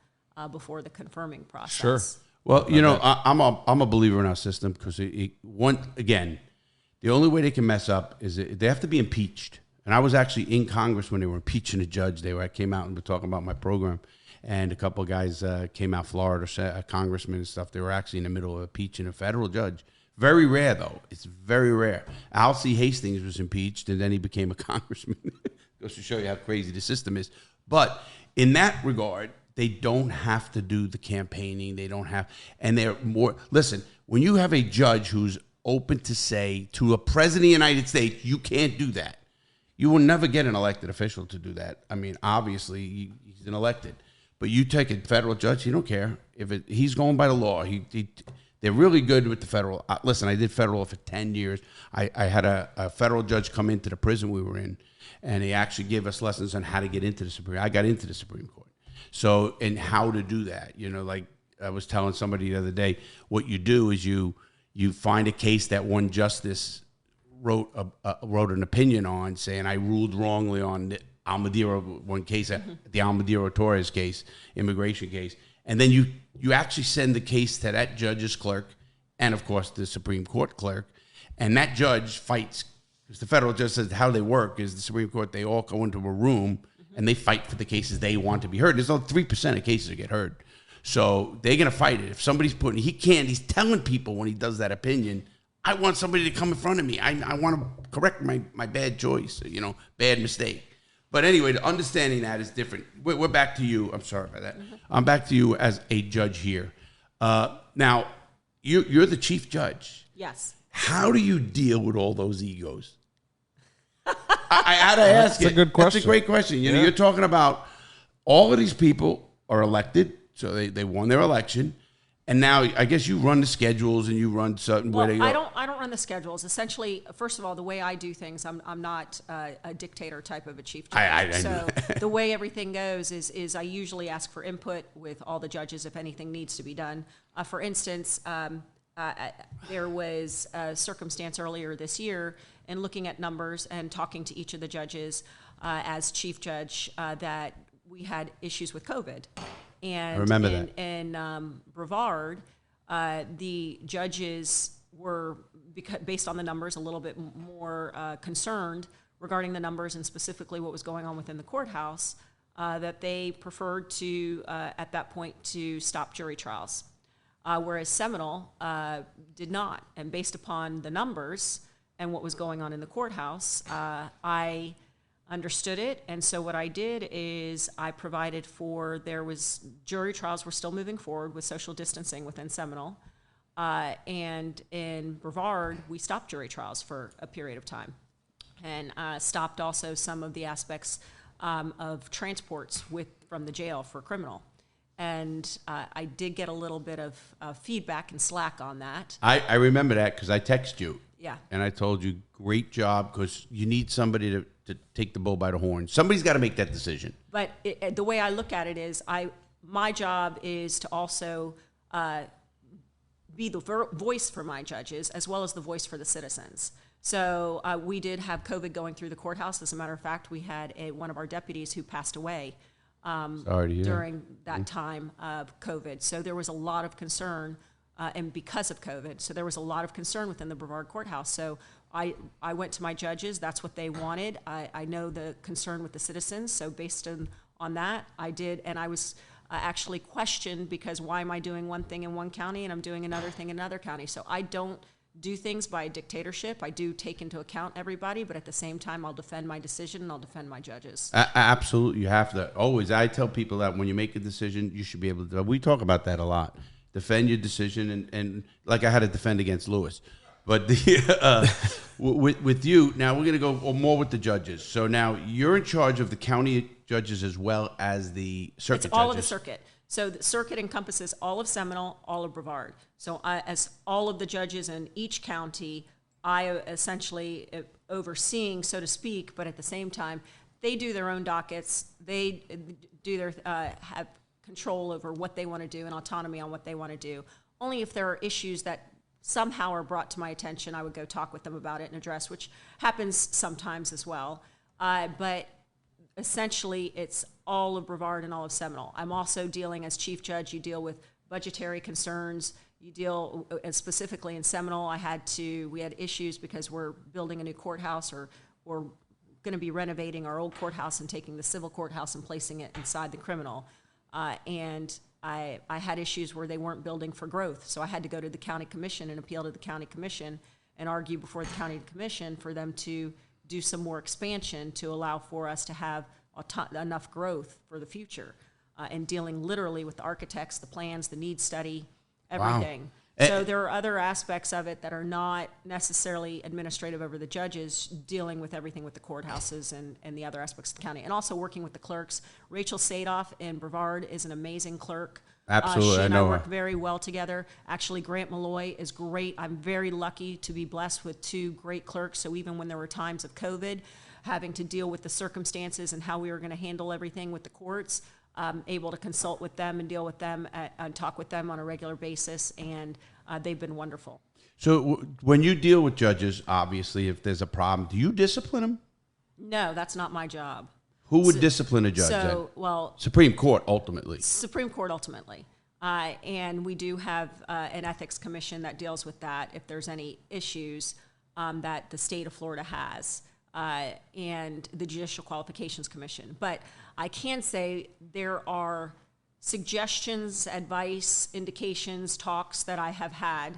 before the confirming process. Sure. Well, I'm a believer in our system because again, The only way they can mess up is they have to be impeached. And I was actually in Congress when they were impeaching a judge. I came out and were talking about my program, and a couple of guys came out, Florida, congressmen and stuff. They were actually in the middle of impeaching a federal judge. Very rare, though. It's very rare. Al C. Hastings was impeached, and then he became a congressman. Goes to show you how crazy the system is. But in that regard, they don't have to do the campaigning. They don't have, and they're more, listen, when you have a judge who's open to say to a president of the United States, you can't do that. You will never get an elected official to do that. I mean, obviously, he's an elected. But you take a federal judge, he don't care. He's going by the law. They're really good with the federal. Listen, I did federal for 10 years. I had a federal judge come into the prison we were in, and he actually gave us lessons on how to get into the Supreme. I got into the Supreme Court. So, and how to do that. You know, like I was telling somebody the other day, what you do is you find a case that one justice wrote an opinion on, saying I ruled wrongly on the Almadero one case, the Almadero Torres case, immigration case, and then you actually send the case to that judge's clerk, and of course the Supreme Court clerk, and that judge fights. Because the federal judge says how they work is the Supreme Court, they all go into a room and they fight for the cases they want to be heard. There's only 3% of cases that get heard. So they're going to fight it. If somebody's he's telling people when he does that opinion, I want somebody to come in front of me. I want to correct my bad choice, bad mistake. But anyway, understanding that is different. We're back to you. I'm sorry about that. I'm back to you as a judge here. Now, you're the chief judge. Yes. How do you deal with all those egos? I had to ask it. That's a good question. That's a great question. You're talking about all of these people are elected, so they won their election, and now I guess you run the schedules and you run certain where they go. I don't run the schedules. Essentially, first of all, the way I do things, I'm not a dictator type of a chief judge. So the way everything goes is I usually ask for input with all the judges if anything needs to be done. For instance, there was a circumstance earlier this year in looking at numbers and talking to each of the judges as chief judge that we had issues with COVID. And I remember that. In Brevard, the judges were, based on the numbers, a little bit more concerned regarding the numbers and specifically what was going on within the courthouse, that they preferred to, at that point, to stop jury trials. Whereas Seminole did not. And based upon the numbers and what was going on in the courthouse, I understood it. And so what I did is I provided jury trials were still moving forward with social distancing within Seminole. And in Brevard, we stopped jury trials for a period of time and stopped also some of the aspects of transports from the jail for criminal. And I did get a little bit of feedback and slack on that. I remember that because I texted you. Yeah. And I told you, great job, because you need somebody to take the bull by the horn. Somebody's got to make that decision. But the way I look at it is my job is to also be the voice for my judges as well as the voice for the citizens. So we did have COVID going through the courthouse. As a matter of fact, we had one of our deputies who passed away during that time of COVID. So there was a lot of concern, and because of COVID, so there was a lot of concern within the Brevard courthouse. So I went to my judges. That's what they wanted. I know the concern with the citizens. So based on that, I did, and I was actually questioned because why am I doing one thing in one county and I'm doing another thing in another county? So I don't do things by dictatorship. I do take into account everybody, but at the same time, I'll defend my decision and I'll defend my judges. Absolutely. You have to. Always. I tell people that when you make a decision, you should be able to. We talk about that a lot. Defend your decision. And like I had to defend against Lewis. But with you, now we're going to go more with the judges. So now you're in charge of the county judges as well as the circuit judges. It's all of the circuit. So the circuit encompasses all of Seminole, all of Brevard. So as all of the judges in each county, I essentially overseeing, so to speak, but at the same time, they do their own dockets. They do their have control over what they want to do and autonomy on what they want to do. Only if there are issues that somehow are brought to my attention, I would go talk with them about it and address, which happens sometimes as well. But essentially, it's all of Brevard and all of Seminole. I'm also dealing as chief judge. You deal with budgetary concerns. You deal specifically in Seminole. We had issues because we're building a new courthouse, or going to be renovating our old courthouse and taking the civil courthouse and placing it inside the criminal. And I had issues where they weren't building for growth. So I had to go to the county commission and appeal to the county commission and argue before the county commission for them to do some more expansion to allow for us to have enough growth for the future. And dealing literally with the architects, the plans, the need study, everything. Wow. So there are other aspects of it that are not necessarily administrative over the judges, dealing with everything with the courthouses and the other aspects of the county. And also working with the clerks. Rachel Sadoff in Brevard is an amazing clerk. Absolutely, she and I know I work her. very well together. Actually, Grant Malloy is great. I'm very lucky to be blessed with two great clerks. So even when there were times of COVID, having to deal with the circumstances and how we were going to handle everything with the courts, able to consult with them and deal with them and talk with them on a regular basis, and they've been wonderful. So when you deal with judges, obviously, if there's a problem, do you discipline them? No, that's not my job. Who would discipline a judge? Supreme Court, ultimately. Supreme Court, ultimately. And we do have an ethics commission that deals with that if there's any issues that the state of Florida has. And the Judicial Qualifications Commission. But I can say there are suggestions, advice, indications, talks that I have had,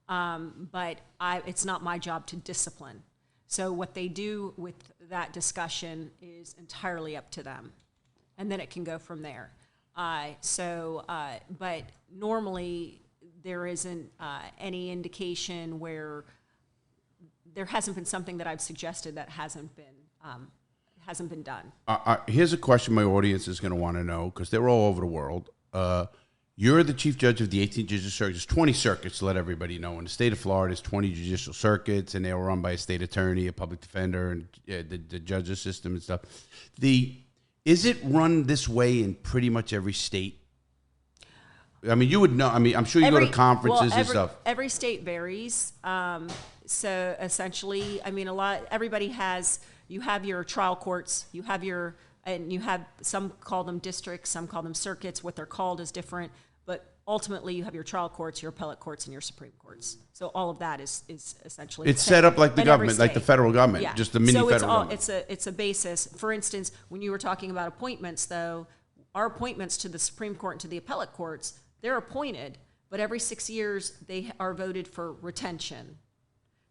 but it's not my job to discipline. So what they do with that discussion is entirely up to them, and then it can go from there. But normally there isn't any indication where there hasn't been something that I've suggested that hasn't been done. Here's a question my audience is going to want to know, because they're all over the world. You're the chief judge of the 18 judicial circuits. There's 20 circuits, to let everybody know. In the state of Florida, there's 20 judicial circuits, and they were run by a state attorney, a public defender, and the judges system and stuff. Is it run this way in pretty much every state? I mean, you would know. I mean, I'm sure you go to conferences and stuff. Every state varies. So essentially, I mean, everybody you have your trial courts, you have some call them districts, some call them circuits. What they're called is different, but ultimately you have your trial courts, your appellate courts, and your Supreme Courts. So all of that is essentially it's set up like the government, like the federal government, yeah. Just the mini federal government. It's a basis. For instance, when you were talking about appointments, though, our appointments to the Supreme Court and to the appellate courts, they're appointed, but every 6 years they are voted for retention.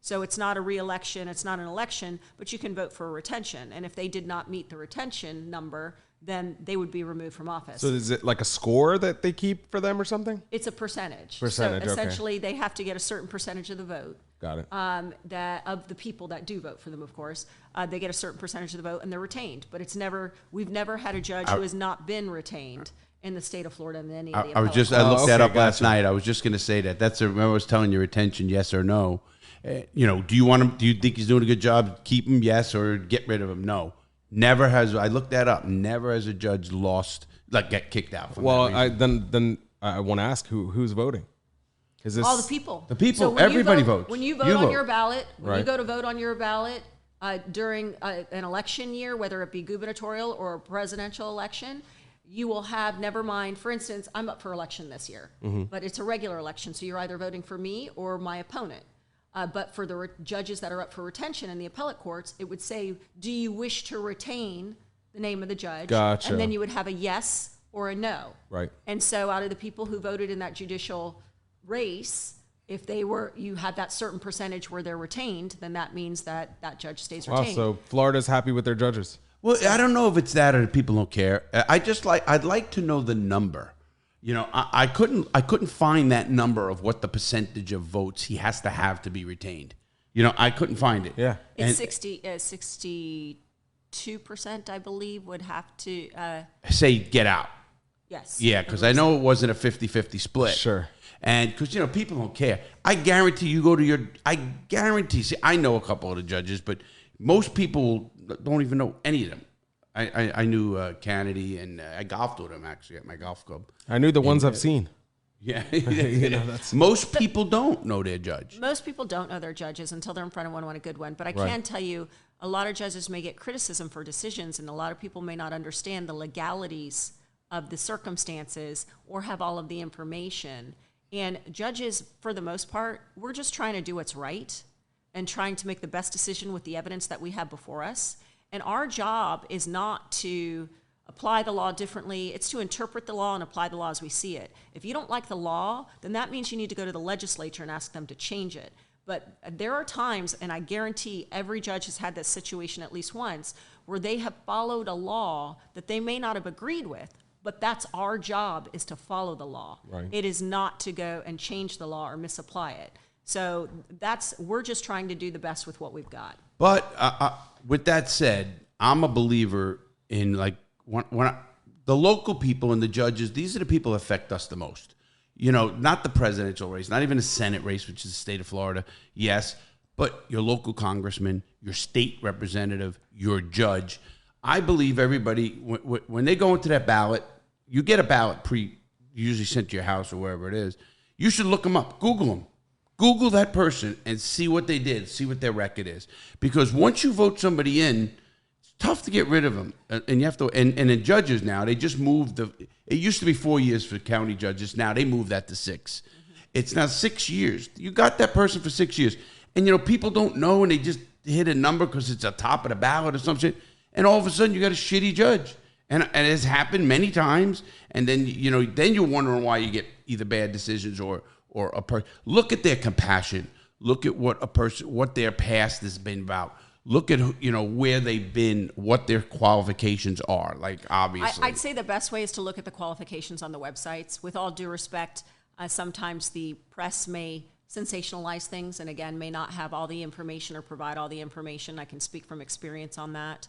So it's not a re-election, it's not an election, but you can vote for a retention. And if they did not meet the retention number, then they would be removed from office. So is it like a score that they keep for them or something? It's a percentage. So essentially, they have to get a certain percentage of the vote. Got it. That of the people that do vote for them, of course, they get a certain percentage of the vote and they're retained. But we've never had a judge who has not been retained in the state of Florida in any of the appellate courts. I looked that up last night. I was just going to say that. Remember I was telling you retention, yes or no. Do you want him? Do you think he's doing a good job? Keep him, yes, or get rid of him? No. Never has. I looked that up. Never has a judge get kicked out. Then I want to ask who's voting. Is this all the people? The people. So everybody votes. When you vote on your ballot, when Right. you go to vote on your ballot during an election year, whether it be gubernatorial or a presidential election, you will have, never mind, for instance, I'm up for election this year, but it's a regular election, so you're either voting for me or my opponent. But for the judges that are up for retention in the appellate courts, it would say, do you wish to retain the name of the judge? Gotcha. And then you would have a yes or a no. Right. And so out of the people who voted in that judicial race, if you have that certain percentage where they're retained, then that means that judge stays Wow, retained. so Florida's happy with their judges. Well, I don't know if it's that or people don't care. I'd like to know the number. I couldn't find that number of what the percentage of votes he has to have to be retained. I couldn't find it. Yeah. It's 62%, I believe, would have to Say get out. yes. Yeah, because I know it wasn't a 50-50 split. Sure. And because, people don't care. I guarantee you go to see, I know a couple of the judges, but most people don't even know any of them. I knew Kennedy, and I golfed with him, actually, at my golf club. I knew the ones I've seen. Yeah. Most people don't know their judge. Most people don't know their judges until they're in front of one a good one. But I can tell you, a lot of judges may get criticism for decisions, and a lot of people may not understand the legalities of the circumstances or have all of the information. And judges, for the most part, we're just trying to do what's right and trying to make the best decision with the evidence that we have before us. And our job is not to apply the law differently. It's to interpret the law and apply the law as we see it. If you don't like the law, then that means you need to go to the legislature and ask them to change it. But there are times, and I guarantee every judge has had this situation at least once, where they have followed a law that they may not have agreed with, but that's our job, is to follow the law. Right. It is not to go and change the law or misapply it. So we're just trying to do the best with what we've got. But with that said, I'm a believer in, like, the local people and the judges, these are the people that affect us the most. You know, not the presidential race, not even the Senate race, which is the state of Florida, yes, but your local congressman, your state representative, your judge. I believe everybody, when they go into that ballot, you get a ballot usually sent to your house or wherever it is. You should look them up, Google them. Google that person and see what they did, see what their record is. Because once you vote somebody in, it's tough to get rid of them. And you have to, and the judges now, they just moved it used to be 4 years for county judges. Now they moved that to 6. It's now 6 years. You got that person for 6 years. And, you know, people don't know, and they just hit a number because it's a top of the ballot or something. And all of a sudden you got a shitty judge. And it has happened many times. And then, you know, then you're wondering why you get either bad decisions or a person. Look at their compassion. Look at what their past has been about. Look at, you know, where they've been, what their qualifications are. Like, obviously, I'd say the best way is to look at the qualifications on the websites. With all due respect, sometimes the press may sensationalize things, and again, may not have all the information or provide all the information. I can speak from experience on that.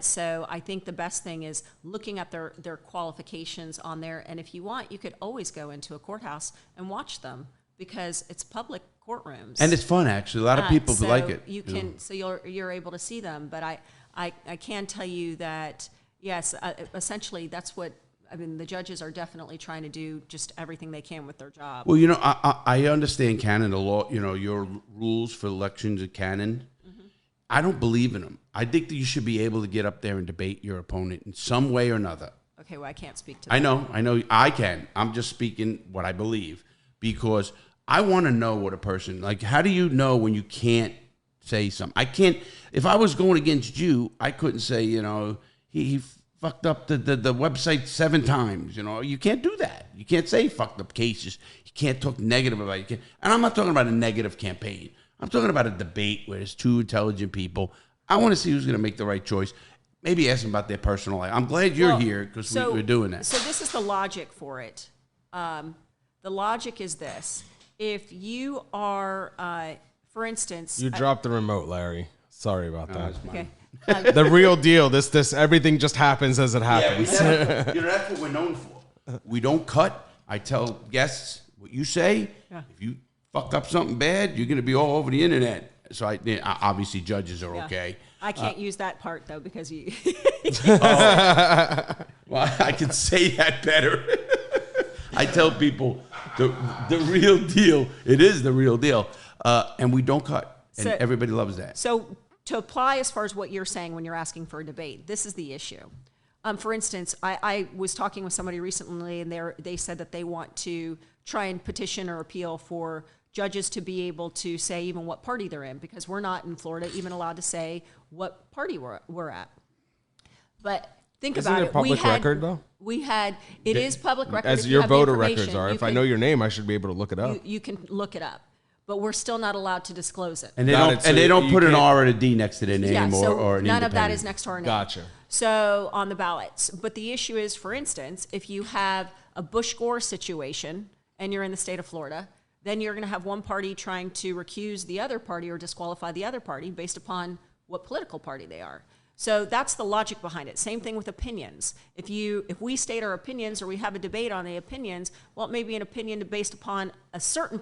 So I think the best thing is looking at their qualifications on there. And if you want, you could always go into a courthouse and watch them, because it's public courtrooms. and it's fun, actually. A lot of people so like it. You can, so you're able to see them. But I can tell you that, yes, essentially that's what, I mean, the judges are definitely trying to do just everything they can with their job. Well, you know, I understand canon, the law, you know, your rules for elections are canon. I don't believe in them. I think that you should be able to get up there and debate your opponent in some way or another. Okay, well, I can't speak to that. I know I can. I'm just speaking what I believe, because I want to know what a person, like, how do you know when you can't say something? I can't, if I was going against you, I couldn't say, you know, he fucked up the website 7 times. You know, you can't do that. You can't say fucked up cases. You can't talk negative about it. And I'm not talking about a negative campaign. I'm talking about a debate where there's 2 intelligent people. I want to see who's going to make the right choice. Maybe ask them about their personal life. I'm glad you're here, because we're doing that. So this is the logic for it. The logic is this. If you are, for instance... You dropped the remote, Larry. Sorry about that. Okay. The real deal. This everything just happens as it happens. Yeah, you know, that's what we're known for. We don't cut. I tell guests what you say. Yeah. If you fuck up something bad, you're going to be all over the internet. So obviously judges are okay. I can't use that part, though, because you... Well, I can say that better. I tell people the real deal. It is the real deal. And we don't cut. And everybody loves that. So to apply as far as what you're saying when you're asking for a debate, this is the issue. For instance, I was talking with somebody recently, and they said that they want to try and petition or appeal for judges to be able to say even what party they're in, because we're not in Florida even allowed to say what party we're at. But think Isn't about it it. public record, though? It is public record. As if you your have the voter records information, are. you If I can- know your name, I should be able to look it up. you can look it up. But we're still not allowed to disclose it. And they Got don't, it. So and they don't you put an can't- R or a D next to their name so or an none of that independent. is next to our name. Gotcha. So on the ballots. But the issue is, for instance, if you have a Bush-Gore situation and you're in the state of Florida, then you're going to have one party trying to recuse the other party or disqualify the other party based upon what political party they are. So that's the logic behind it. Same thing with opinions. If we state our opinions or we have a debate on the opinions, well, it may be an opinion based upon a certain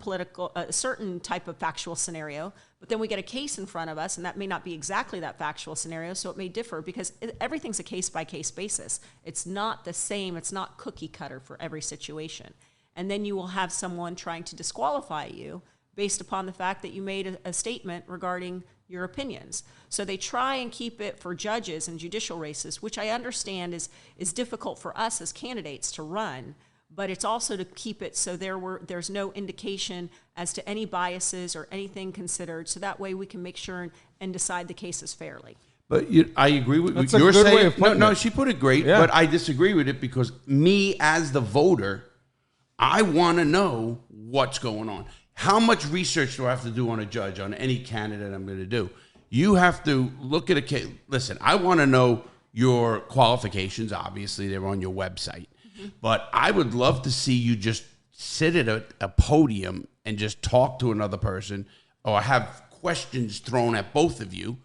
type of factual scenario, but then we get a case in front of us, and that may not be exactly that factual scenario, so it may differ because everything's a case-by-case basis. It's not the same. It's not cookie cutter for every situation. And then you will have someone trying to disqualify you based upon the fact that you made a statement regarding your opinions. So they try and keep it for judges and judicial races, which I understand is difficult for us as candidates to run. but it's also to keep it so there's no indication as to any biases or anything considered, so that way we can make sure and decide the cases fairly. But I agree with That's what you're a good way saying. of putting No, it. she put it great, Yeah. but I disagree with it because me as the voter, I want to know what's going on. How much research do I have to do on a judge, on any candidate I'm going to do? You have to look at a case. Listen, I want to know your qualifications. Obviously, they're on your website. But I would love to see you just sit at a podium and just talk to another person or have questions thrown at both of you.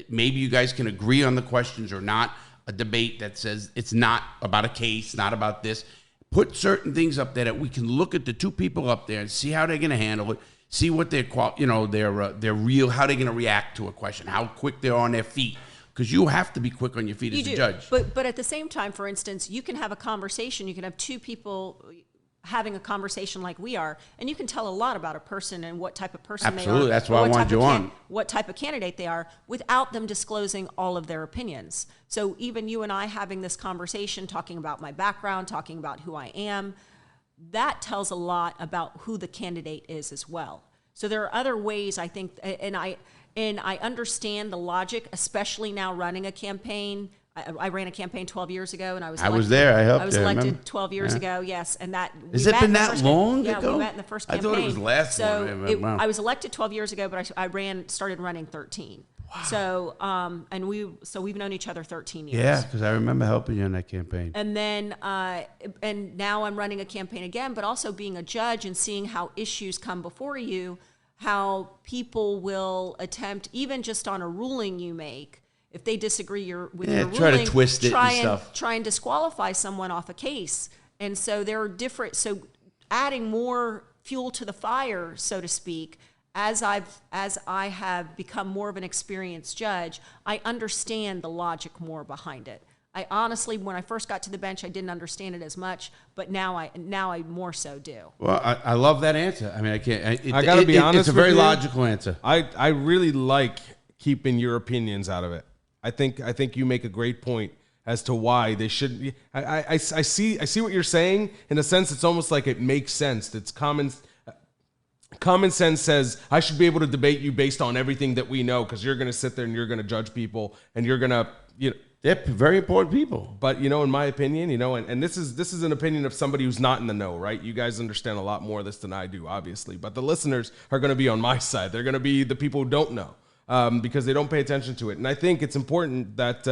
Maybe you guys can agree on the questions or not. A debate that says it's not about a case, not about this. Put certain things up there that we can look at the two people up there and see how they're going to handle it. See what their real, how they're going to react to a question, how quick they're on their feet. Because you have to be quick on your feet as a judge. But at the same time, for instance, you can have a conversation. You can have two people having a conversation like we are, and you can tell a lot about a person and what type of person they are. Absolutely, that's why I wanted you on. What type of candidate they are without them disclosing all of their opinions. So even you and I having this conversation, talking about my background, talking about who I am, that tells a lot about who the candidate is as well. So there are other ways, I think, and I understand the logic, especially now running a campaign. I ran a campaign 12 years ago, and I was there. I helped. I was elected 12 years ago. Yes, and that has it been that long ago? Yeah, we met in the first campaign. I thought it was last one. Wow. I was elected 12 years ago, but I started running 13. Wow. So we've known each other 13 years. Yeah, because I remember helping you in that campaign. And then and now I'm running a campaign again, but also being a judge and seeing how issues come before you, how people will attempt, even just on a ruling you make, if they disagree with your ruling, try to twist it and stuff. Try and disqualify someone off a case. And so there are different, so adding more fuel to the fire, so to speak, as I have become more of an experienced judge, I understand the logic more behind it. I honestly, when I first got to the bench, I didn't understand it as much, but now I more so do. Well, I love that answer. I mean, I can't. I got to be honest. It's a very logical answer. I really like keeping your opinions out of it. I think you make a great point as to why they shouldn't. I see what you're saying. In a sense, it's almost like it makes sense. It's common sense says I should be able to debate you based on everything that we know, because you're going to sit there and you're going to judge people and you're going to, they're very important people. But, in my opinion, and this is an opinion of somebody who's not in the know, right? You guys understand a lot more of this than I do, obviously. But the listeners are going to be on my side. They're going to be the people who don't know because they don't pay attention to it. And I think it's important that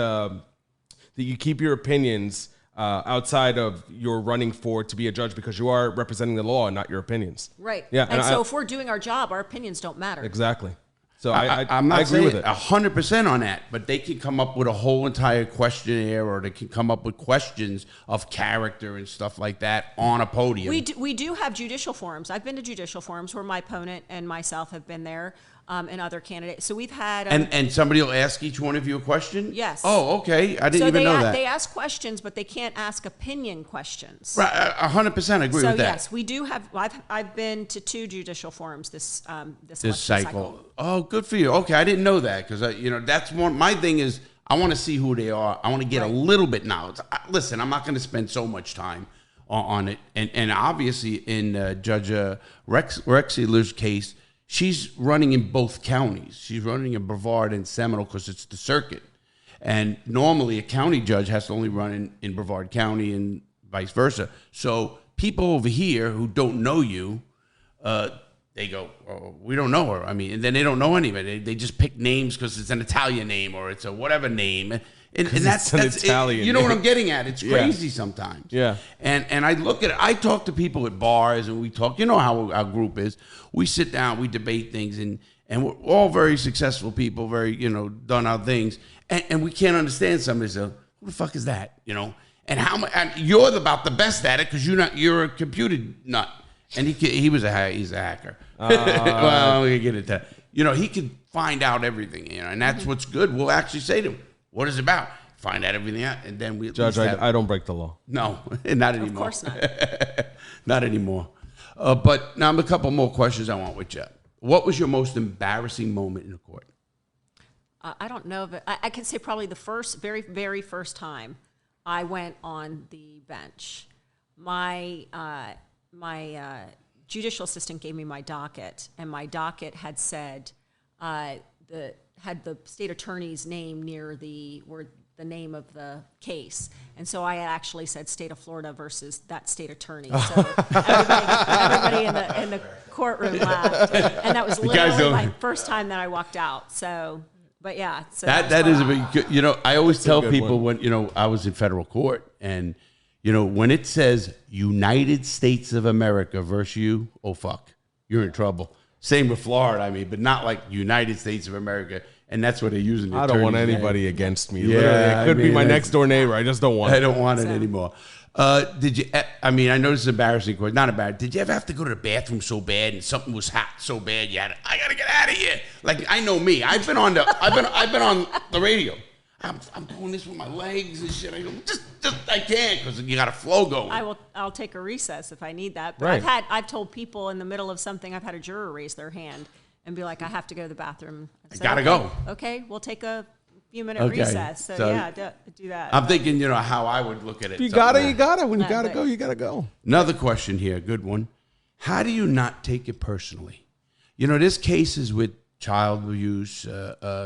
you keep your opinions outside of your running for to be a judge, because you are representing the law and not your opinions. Right. Yeah. And so if we're doing our job, our opinions don't matter. Exactly. So I'm not I agree with it 100% on that, but they can come up with a whole entire questionnaire, or they can come up with questions of character and stuff like that on a podium. We do have judicial forums. I've been to judicial forums where my opponent and myself have been there, and other candidates. So we've had and somebody will ask each one of you a question. Yes. Oh, okay. I didn't even know that. They ask questions, but they can't ask opinion questions. Right. 100% agree with that. So yes, we do have. I've been to 2 judicial forums this cycle. Oh, good for you. Okay, I didn't know that, because that's one. My thing is I want to see who they are. I want to get a little bit knowledge. Listen, I'm not going to spend so much time on it, and obviously in Judge Recksiedler's case, she's running in both counties. She's running in Brevard and Seminole because it's the circuit. And normally a county judge has to only run in Brevard County and vice versa. So people over here who don't know you, they go, oh, we don't know her. I mean, and then they don't know anybody. They just pick names because it's an Italian name or it's a whatever name. And that's Italian. You know what I'm getting at? It's crazy sometimes. Yeah. And I look at it. I talk to people at bars and we talk. You know how our group is. We sit down, we debate things, and we're all very successful people, very done our things, and we can't understand somebody. So who the fuck is that? And how much? And you're about the best at it because you're a computer nut. And he's a hacker. Well, we can get into that. He can find out everything. And that's what's good. We'll actually say to him, what is it about? Find out everything out, and then we Judge, I don't break the law. No, not anymore. Of course not. Not anymore. But now a couple more questions I want with you. What was your most embarrassing moment in the court? I don't know if I can say probably the very, very first time I went on the bench. my judicial assistant gave me my docket, and my docket had said had the state attorney's name near the name of the case, and so I actually said state of Florida versus that state attorney. So everybody in the courtroom laughed, and that was literally my first time that I walked out. So, but yeah, so that is a big. You know, I always tell people when I was in federal court, and when it says United States of America versus you, oh fuck, you're in trouble. Same with Florida, I mean, but not like United States of America. And that's what they're using. I don't want anybody against me. Yeah, literally, it could be my next door neighbor. I just don't want it. I don't want it anymore. Did you, I mean, I know this is embarrassing. Not embarrassing. Did you ever have to go to the bathroom so bad and something was hot so bad I got to get out of here? Like, I know me. I've been on the radio. I'm doing this with my legs and shit. I go, just I can't because you got a flow going. I'll take a recess if I need that. But Right. I've told people in the middle of something, I've had a juror raise their hand and be like, I have to go to the bathroom. I gotta go. Okay, we'll take a few minute recess. So yeah, do that. I'm thinking, how I would look at it. You gotta. When you gotta go, you gotta go. Another question here, good one. How do you not take it personally? There's cases with child abuse,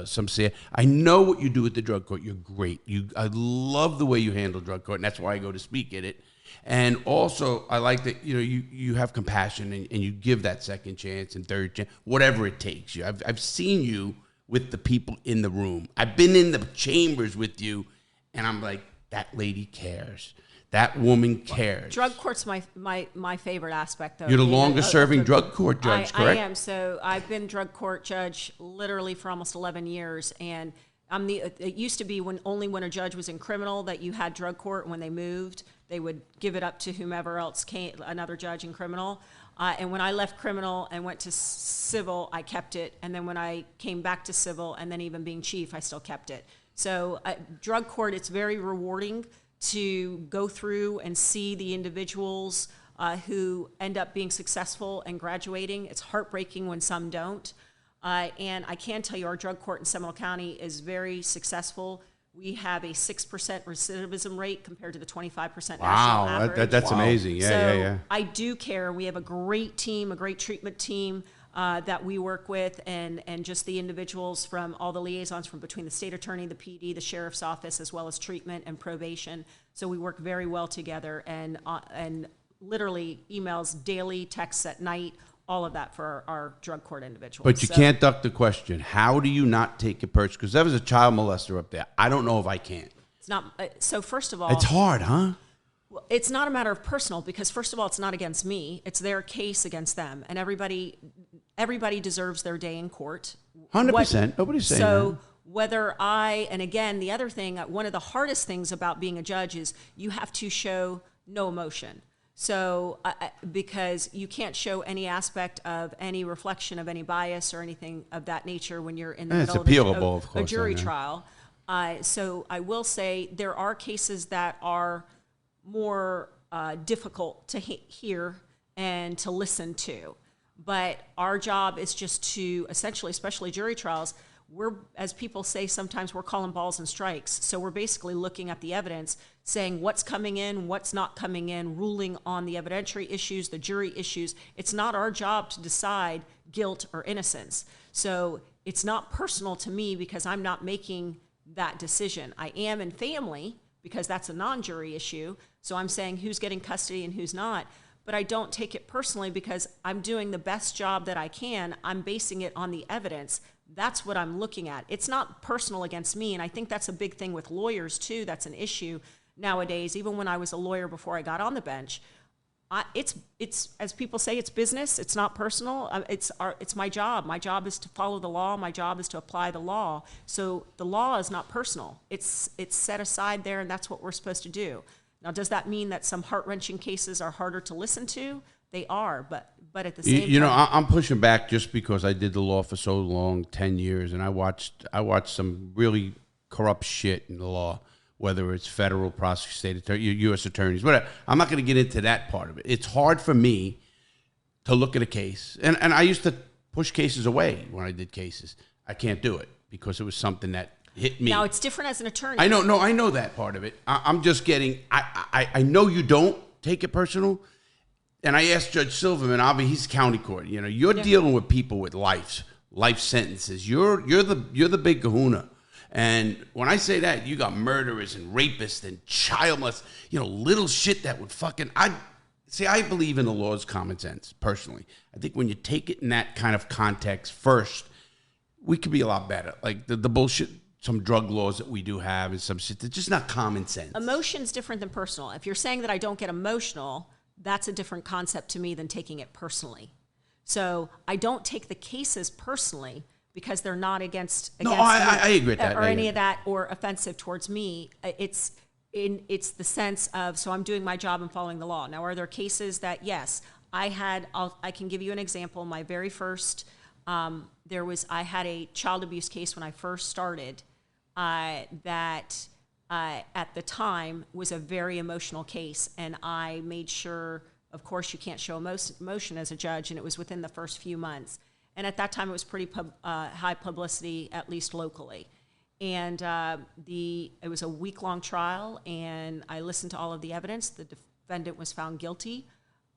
some say. I know what you do with the drug court. You're great. I love the way you handle drug court, and that's why I go to speak at it. And also, I like that you have compassion and you give that second chance and third chance, whatever it takes. I've seen you with the people in the room. I've been in the chambers with you, and I'm like, that lady cares. That woman cares. Drug court's my favorite aspect of it. You're the longest serving drug court judge, correct? I am. So I've been drug court judge literally for almost 11 years, and it used to be when a judge was in criminal that you had drug court. When they moved, they would give it up to whomever else came, another judge in criminal. And when I left criminal and went to civil, I kept it. And then when I came back to civil, and then even being chief, I still kept it. So drug court, it's very rewarding to go through and see the individuals who end up being successful and graduating. It's heartbreaking when some don't. And I can tell you our drug court in Seminole County is very successful. We have a 6% recidivism rate compared to the 25% national average. That's amazing. Yeah. I do care. We have a great team, a great treatment team that we work with, and just the individuals from all the liaisons from between the state attorney, the PD, the sheriff's office, as well as treatment and probation. So we work very well together, and literally emails daily, texts at night, all of that for our drug court individuals. But you can't duck the question. How do you not take it personal? Because there was a child molester up there. I don't know if I can. It's not. So first of all, it's hard, huh? It's not a matter of personal, because first of all, it's not against me. It's their case against them, and everybody deserves their day in court. 100%. Nobody's saying that. So whether and again, the other thing, one of the hardest things about being a judge is you have to show no emotion. So, because you can't show any aspect of any reflection of any bias or anything of that nature when you're in the middle of a jury trial. So I will say there are cases that are more difficult to hear and to listen to. But our job is just to essentially, especially jury trials, as people say, sometimes we're calling balls and strikes. So we're basically looking at the evidence, saying what's coming in, what's not coming in, ruling on the evidentiary issues, the jury issues. It's not our job to decide guilt or innocence. So it's not personal to me because I'm not making that decision. I am in family because that's a non-jury issue. So I'm saying who's getting custody and who's not. But I don't take it personally because I'm doing the best job that I can. I'm basing it on the evidence. That's what I'm looking at. It's not personal against me, and I think that's a big thing with lawyers too. That's an issue nowadays. Even when I was a lawyer before I got on the bench, it's as people say, it's business. It's not personal. It's my job. My job is to follow the law. My job is to apply the law. So the law is not personal. It's set aside there, and that's what we're supposed to do. Now, does that mean that some heart-wrenching cases are harder to listen to? They are, but at the same time, I'm pushing back just because I did the law for so long, 10 years, and I watched some really corrupt shit in the law, whether it's federal prosecutors, state attorney, U.S. attorneys, whatever. I'm not going to get into that part of it. It's hard for me to look at a case, and I used to push cases away when I did cases. I can't do it because it was something that hit me. Now, it's different as an attorney. I know that part of it. I'm just getting, I know you don't take it personal. And I asked Judge Silverman, he's county court. You know, you're dealing with people with life sentences. You're the big kahuna. And when I say that, you got murderers and rapists and child molesters, you know, little shit that would fucking... I believe in the law's common sense, personally. I think when you take it in that kind of context first, we could be a lot better. Like the bullshit, some drug laws that we do have and some shit that's just not common sense. Emotion's different than personal. If you're saying that I don't get emotional, that's a different concept to me than taking it personally. So I don't take the cases personally because they're not against I agree with that. Or any of that or offensive towards me. It's the sense of, so I'm doing my job and following the law. Now, are there cases that, yes, I can give you an example. My very first, I had a child abuse case when I first started that at the time was a very emotional case. And I made sure, of course, you can't show emotion as a judge, and it was within the first few months. And at that time, it was pretty high publicity, at least locally. And it was a week-long trial, and I listened to all of the evidence. The defendant was found guilty,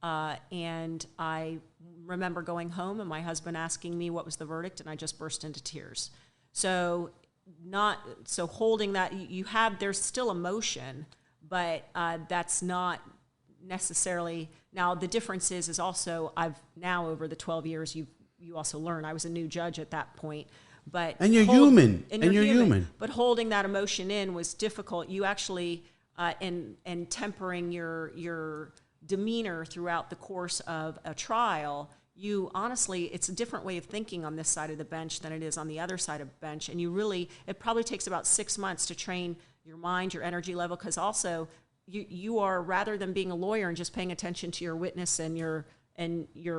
and I remember going home and my husband asking me what was the verdict, and I just burst into tears. So holding that, there's still emotion, but that's not necessarily. Now the difference is also I've now over the 12 years you also learn. I was a new judge at that point. And you're human. But holding that emotion in was difficult. You actually, and tempering your demeanor throughout the course of a trial, it's a different way of thinking on this side of the bench than it is on the other side of the bench. And it probably takes about 6 months to train your mind, your energy level, because also you are, rather than being a lawyer and just paying attention to your witness and your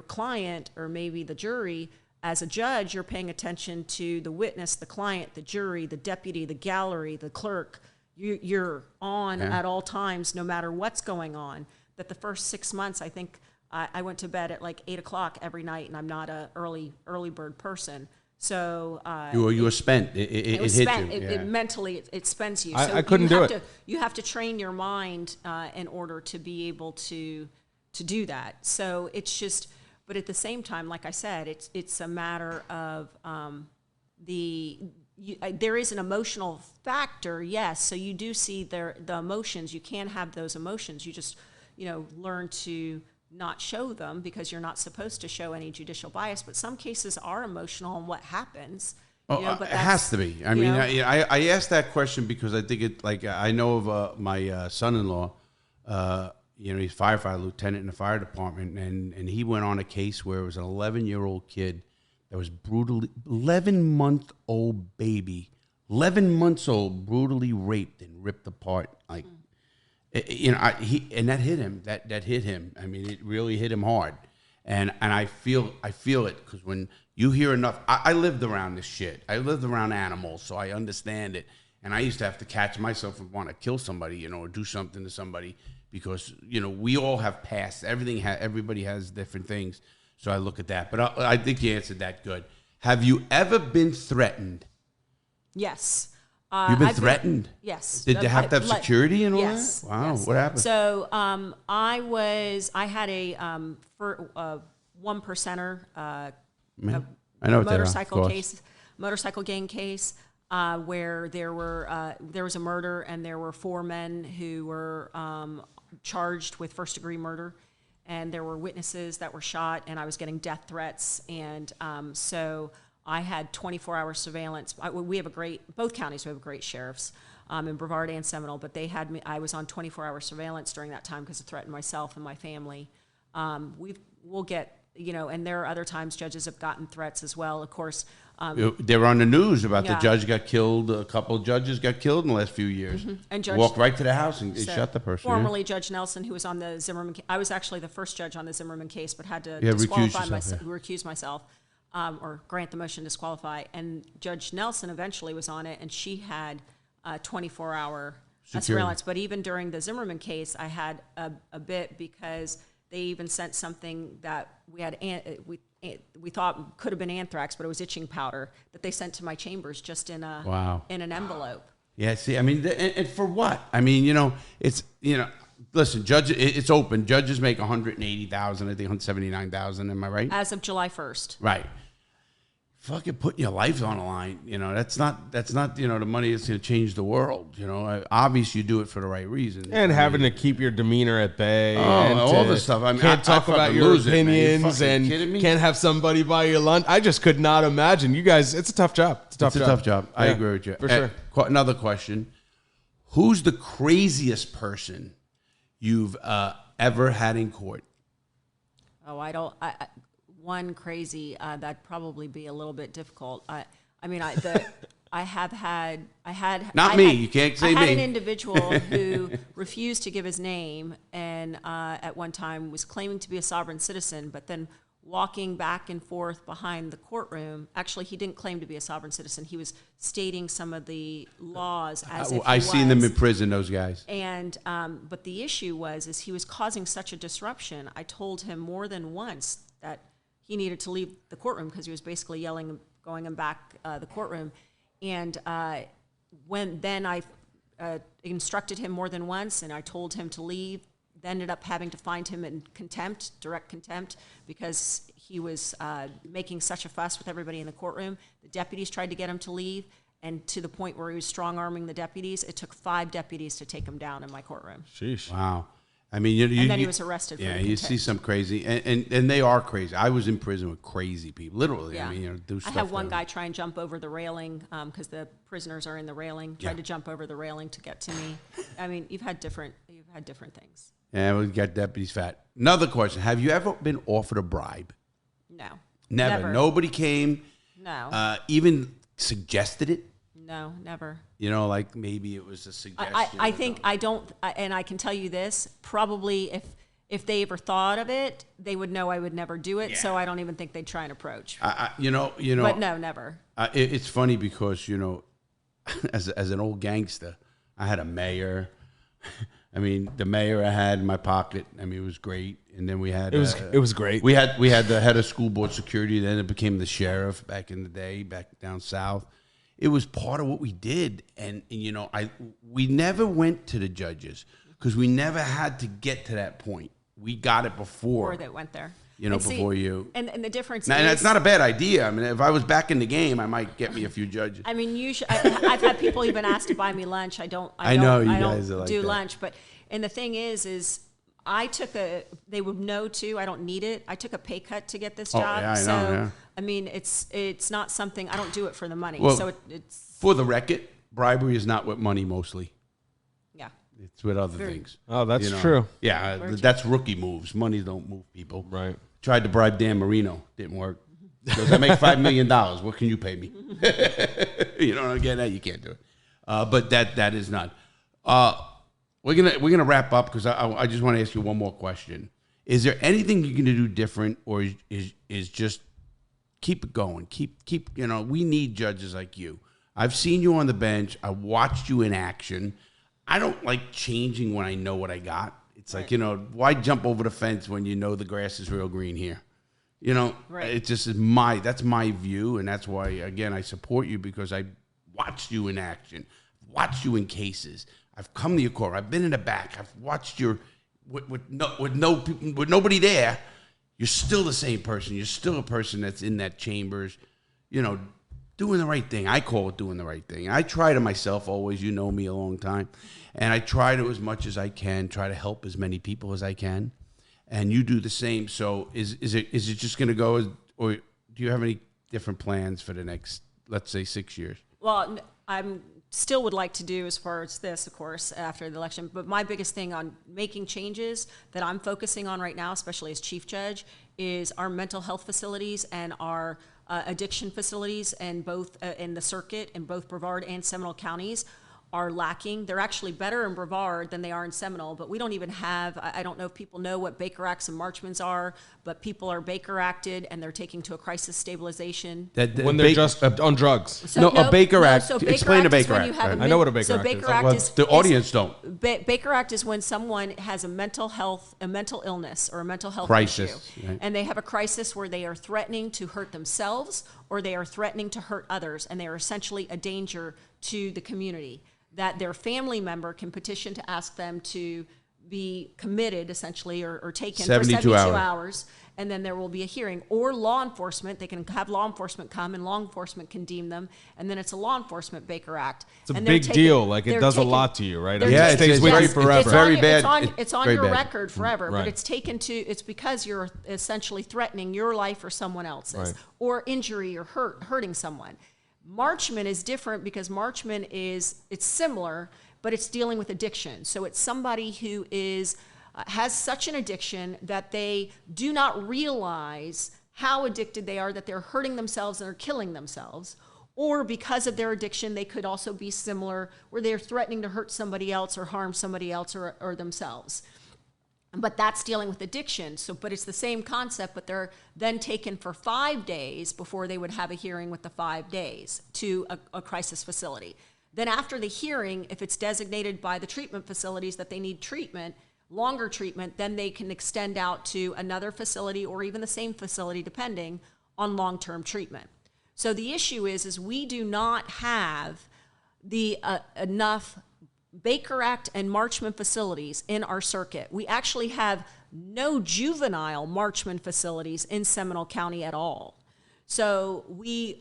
client or maybe the jury. As a judge, you're paying attention to the witness, the client, the jury, the deputy, the gallery, the clerk. You're on at all times, no matter what's going on. That the first 6 months, I think I went to bed at like 8 o'clock every night, and I'm not a early bird person. So you were spent. It hit spent. you. It mentally it spends you. I couldn't do it. You have to train your mind in order to be able to do that. So it's just. But at the same time, like I said, it's a matter of there is an emotional factor, yes. So you do see the emotions. You can have those emotions. You just learn to not show them because you're not supposed to show any judicial bias. But some cases are emotional on what happens. But it has to be. I mean, I asked that question because I think I know of my son-in-law. He's a firefighter lieutenant in the fire department, and he went on a case where it was an 11-year-old kid that was 11-month-old baby, 11 months old, brutally raped and ripped apart. And that hit him. That hit him. I mean, it really hit him hard. And I feel it because when you hear enough, I lived around this shit. I lived around animals, so I understand it. And I used to have to catch myself and want to kill somebody, or do something to somebody. Because, we all have past. Everybody has different things. So I look at that. But I think you answered that good. Have you ever been threatened? Yes. You've been threatened? Yes. Did they have to have security and all yes, that? Wow. Yes. What happened? So I had a 1%er I know motorcycle gang case. Where there was a murder and there were 4 men who were charged with first-degree murder, and there were witnesses that were shot, and I was getting death threats, and so I had 24-hour surveillance. Both counties have great sheriffs in Brevard and Seminole, but they had me. I was on 24-hour surveillance during that time because it threatened myself and my family. We'll get. And there are other times judges have gotten threats as well. Of course, they were on the news about the judge got killed. A couple of judges got killed in the last few years. Mm-hmm. And walked right to the house and shot the person. Formerly Judge Nelson, who was on the Zimmerman case. I was actually the first judge on the Zimmerman case, but had to recuse myself or grant the motion to disqualify. And Judge Nelson eventually was on it, and she had 24-hour surveillance. But even during the Zimmerman case, I had a bit because they even sent something that we thought could have been anthrax, but it was itching powder that they sent to my chambers just in an envelope. Yeah, see, I mean, and for what? I mean, it's listen, it's open. Judges make $180,000, I think $179,000. Am I right? As of July 1st. Right. Fucking putting your life on the line, that's not the money that's going to change the world. Obviously you do it for the right reasons. And having to keep your demeanor at bay. And all this stuff. I mean, can't talk about your opinions and kidding me? Can't have somebody buy your lunch. I just could not imagine. You guys, it's a tough job. It's a tough job. I agree with you. For sure. Another question. Who's the craziest person you've ever had in court? Oh, one crazy, that'd probably be a little bit difficult. I had You can't say me. I had an individual who refused to give his name and at one time was claiming to be a sovereign citizen, but then walking back and forth behind the courtroom. Actually, he didn't claim to be a sovereign citizen. He was stating some of the laws as if I've seen them in prison, those guys. And but the issue is he was causing such a disruption. I told him more than once that he needed to leave the courtroom because he was basically yelling, going him back the courtroom. And then I instructed him more than once, and I told him to leave. Then ended up having to find him in contempt, direct contempt, because he was making such a fuss with everybody in the courtroom. The deputies tried to get him to leave, and to the point where he was strong-arming the deputies. It took 5 deputies to take him down in my courtroom. Sheesh. Wow. I mean, and then he was arrested. For you see some crazy, and they are crazy. I was in prison with crazy people, literally. Yeah. I mean, do stuff. I had one guy try and jump over the railing because the prisoners are in the railing. Tried to jump over the railing to get to me. I mean, you've had different things. Yeah, we got deputies fat. Another question: have you ever been offered a bribe? No. Never. Nobody came. No. Even suggested it. No, never. Like maybe it was a suggestion. I think I don't, and I can tell you this, probably if they ever thought of it, they would know I would never do it, so I don't even think they'd try and approach. But no, never. It's funny because, as an old gangster, I had a mayor. I mean, the mayor I had in my pocket, I mean, it was great. And then we had... It was great. We had the head of school board security, then it became the sheriff back in the day, back down south. It was part of what we did, and we never went to the judges because we never had to get to that point. We got it before they went there. Before you. And the difference now, is... And that's not a bad idea. I mean, if I was back in the game, I might get me a few judges. I mean, I've had people even ask to buy me lunch. I don't do lunch, but and the thing is I took they would know too, I don't need it. I took a pay cut to get this job. Yeah, I know, yeah. I mean, it's not something, I don't do it for the money. Well, so it's... For the record, bribery is not with money mostly. Yeah. It's with other things. Oh, that's true. Yeah, that's rookie moves. Money don't move people. Right. Tried to bribe Dan Marino. Didn't work. Because I make $5 million. What can you pay me? Again, you can't do it. But that is not. We're gonna wrap up because I just want to ask you one more question. Is there anything you're gonna do different, or is just keep it going? Keep. We need judges like you. I've seen you on the bench. I watched you in action. I don't like changing when I know what I got. It's like, why jump over the fence when you know the grass is real green here? Right. It just is that's my view, and that's why, again, I support you because I watched you in action, watched you in cases. I've come to your court. I've been in the back. I've watched your with nobody there. You're still the same person. You're still a person that's in that chambers, doing the right thing. I call it doing the right thing. I try to myself always. You know me a long time, and I try to as much as I can try to help as many people as I can, and you do the same. So is it just going to go, or do you have any different plans for the next, let's say, 6 years? Well, I'm still would like to do as far as this, of course, after the election. But my biggest thing on making changes that I'm focusing on right now, especially as chief judge, is our mental health facilities and our addiction facilities, and both in the circuit in both Brevard and Seminole counties are lacking. They're actually better in Brevard than they are in Seminole, but we don't even have, I don't know if people know what Baker Acts and Marchmans are, but people are Baker Acted and they're taken to a crisis stabilization. When they're just on drugs. A Baker Act. So Baker Explain Act a Baker is when Act. you have I know what a Baker so Act Baker is. Act Well, is the audience don't. Baker Act is when someone has a mental illness or a mental health Crisis, issue, right. and they have a crisis where they are threatening to hurt themselves or they are threatening to hurt others, and they are essentially a danger to the community. That their family member can petition to ask them to be committed essentially or taken 72 for 72 hours. hours. And then there will be a hearing, or law enforcement. They can have law enforcement come, and law enforcement can deem them, and then it's a law enforcement Baker Act. It's a big deal. Like, it does a lot to you, right? Yeah, It stays with you it's forever. very bad. It's on very your bad. record forever, Right. but it's because you're essentially threatening your life or someone else's, Right. or injury or hurting someone. Marchman is different because Marchman it's similar, but it's dealing with addiction. So it's somebody who has such an addiction that they do not realize how addicted they are, that they're hurting themselves and are killing themselves. Or because of their addiction, they could also be similar, where they're threatening to hurt somebody else or harm somebody else or themselves. But that's dealing with addiction. But it's the same concept, but they're then taken for 5 days before they would have a hearing with the 5 days to a crisis facility. Then after the hearing, if it's designated by the treatment facilities that they need treatment, longer treatment, then they can extend out to another facility or even the same facility, depending on long-term treatment. So the issue is we do not have the enough Baker Act and Marchman facilities in our circuit. We actually have no juvenile Marchman facilities in Seminole County at all. So we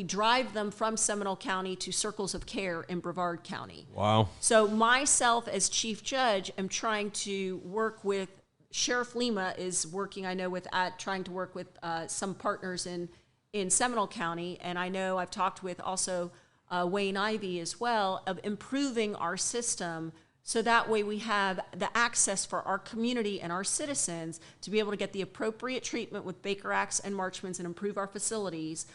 drive them from Seminole County to Circles of Care in Brevard County. Wow. So myself as chief judge am trying to work with, Sheriff Lima is working, I know, trying to work with some partners in Seminole County, and I know I've talked with also Wayne Ivey as well, of improving our system so that way we have the access for our community and our citizens to be able to get the appropriate treatment with Baker Acts and Marchmans and improve our facilities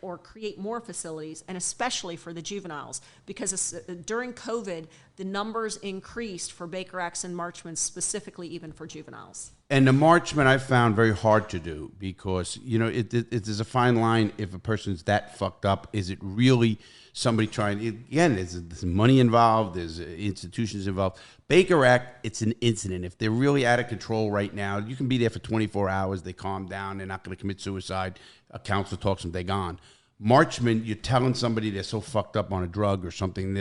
or create more facilities, and especially for the juveniles, because during COVID, the numbers increased for Baker Acts and Marchmans, specifically even for juveniles. And the Marchman I found very hard to do because, it is a fine line if a person's that fucked up. Is it really somebody trying, again, there's money involved, there's institutions involved. Baker Act, it's an incident. If they're really out of control right now, you can be there for 24 hours, they calm down, they're not going to commit suicide, a counselor talks to them, they're gone. Marchman, you're telling somebody they're so fucked up on a drug or something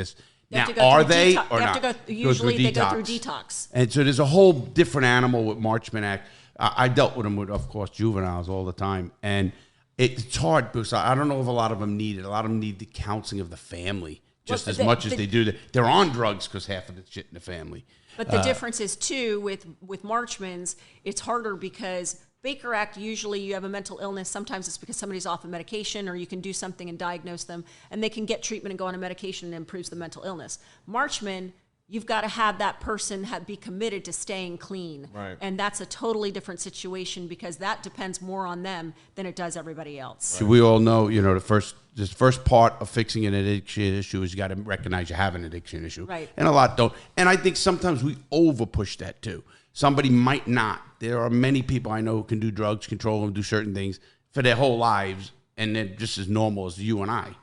now, are they or not? Usually they go through detox. And so there's a whole different animal with Marchman Act. I dealt with them with, of course, juveniles all the time. And it's hard because I don't know if a lot of them need it. A lot of them need the counseling of the family just as much as they do. They're on drugs because half of the shit in the family. But the difference is, too, with Marchmans, it's harder because Baker Act, usually you have a mental illness. Sometimes it's because somebody's off a medication or you can do something and diagnose them, and they can get treatment and go on a medication and it improves the mental illness. Marchman, you've got to have that person be committed to staying clean. Right. And that's a totally different situation because that depends more on them than it does everybody else. So we all know, the first part of fixing an addiction issue is you got to recognize you have an addiction issue. Right. And a lot don't. And I think sometimes we overpush that too. Somebody might not. There are many people I know who can do drugs, control them, do certain things for their whole lives, and they're just as normal as you and I.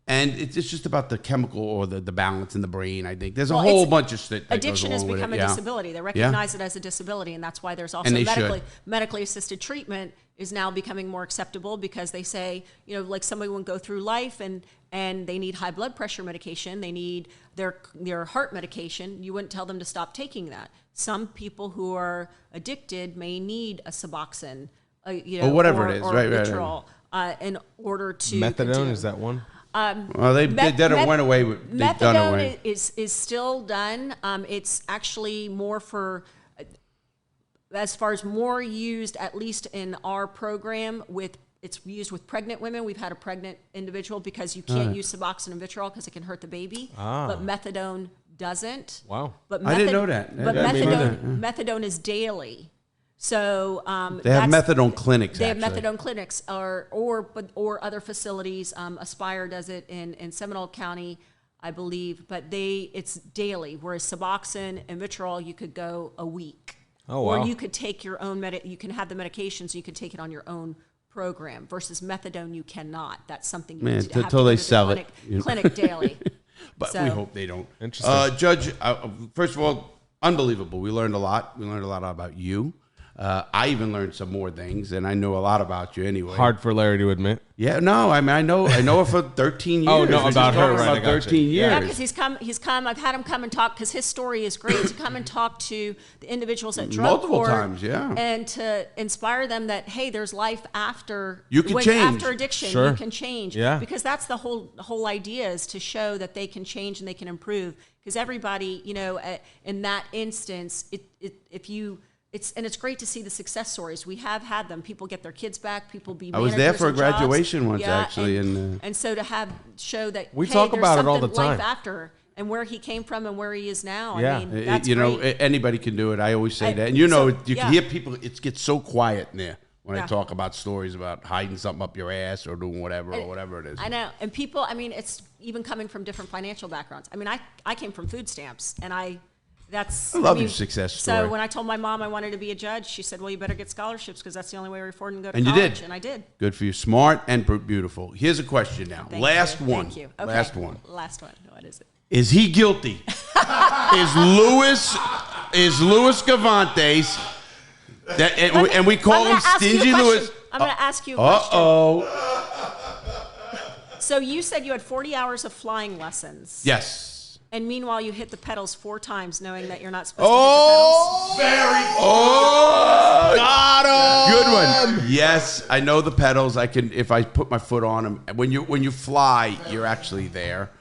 And it's just about the chemical or the balance in the brain, I think. There's a whole bunch of shit that addiction goes along has become with a it. disability. They recognize it as a disability, and that's why there's also medically assisted treatment is now becoming more acceptable because they say, like somebody will go through life and they need high blood pressure medication, they need their heart medication. You wouldn't tell them to stop taking that. Some people who are addicted may need a Suboxone, or whatever it is, or right. in order to Methadone, continue. is that one? Well, they went away. They've done away. Methadone is still done. It's actually more for, as far as more used, at least in our program, it's used with pregnant women. We've had a pregnant individual because you can't use Suboxone and vitriol because it can hurt the baby. But methadone doesn't. Wow. But I didn't know that. But methadone is daily. So they have methadone clinics. They have methadone clinics, or other facilities. Aspire does it in Seminole County, I believe. But it's daily. Whereas Suboxone and vitriol, you could go a week. Oh wow. Or you could take your own you can have the medications. You could take it on your own program. Versus methadone, you cannot. That's something you need to have until they sell it. Clinic daily. But we hope they don't. Interesting. Judge, first of all, unbelievable. We learned a lot. We learned a lot about you. I even learned some more things, and I know a lot about you anyway. Hard for Larry to admit. Yeah, no, I mean, I know her for 13 years. Oh, no, about her, right, about 13 years. Yeah, because he's come. I've had him come and talk because his story is great to come and talk to the individuals at drug multiple court times, yeah, and to inspire them that hey, there's life after you can change. after addiction. Sure. You can change. Yeah, because that's the whole idea is to show that they can change and they can improve. Because everybody, in that instance, it's great to see the success stories. We have had them. People get their kids back. People be. I was there for a jobs. graduation once, actually, and so to show that we talk about it all the time. Life after and where he came from and where he is now. Yeah. I mean, that's great. Anybody can do it. I always say that, and you can hear people. It gets so quiet in there when I talk about stories about hiding something up your ass or doing whatever it is. I know, and people. I mean, it's even coming from different financial backgrounds. I mean, I came from food stamps, and I love your success story. So when I told my mom I wanted to be a judge, she said, well, you better get scholarships because that's the only way we're affording to go to college. And you did. And I did. Good for you. Smart and beautiful. Here's a question now. Last one. Thank you. Okay. Last one. Last one. What is it? Is he guilty? Is Luis Gavantes, and we call him Stingy Luis. I'm going to ask you a question. Uh-oh. So you said you had 40 hours of flying lessons. Yes. And meanwhile, you hit the pedals 4 times, knowing that you're not supposed to hit the pedals. Got him. Good one. Yes, I know the pedals. I can if I put my foot on them. When you fly, you're actually there,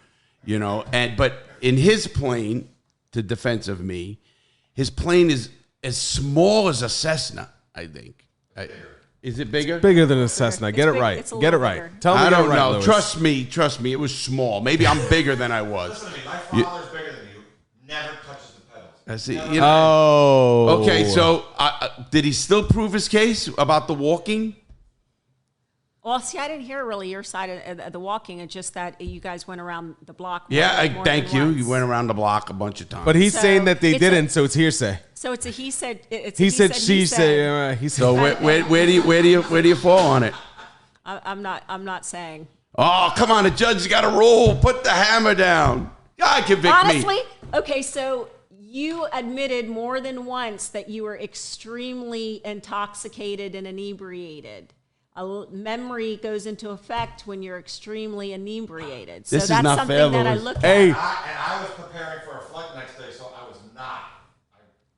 but in his plane, to defense of me, his plane is as small as a Cessna. I think. Is it bigger? Bigger than a Cessna. Get it right. Get it right. Tell me. I don't right, know. Louis. Trust me. It was small. Maybe I'm bigger than I was. Listen to me. My father's bigger than you. Never touches the pedals. I see. Okay, so did he still prove his case about the walking? Well, see, I didn't hear really your side of the walking. It's just that you guys went around the block. Thank you. You went around the block a bunch of times. But he's saying that they didn't, so it's hearsay. So it's a he said. He said. She said. He said. So where do you fall on it? I'm not saying. Oh, come on! The judge's got a rule. Put the hammer down. God, convict me. Honestly, okay. So you admitted more than once that you were extremely intoxicated and inebriated. A memory goes into effect when you're extremely inebriated. So that's something that I look at. And I was preparing for a flight next day, so I was not.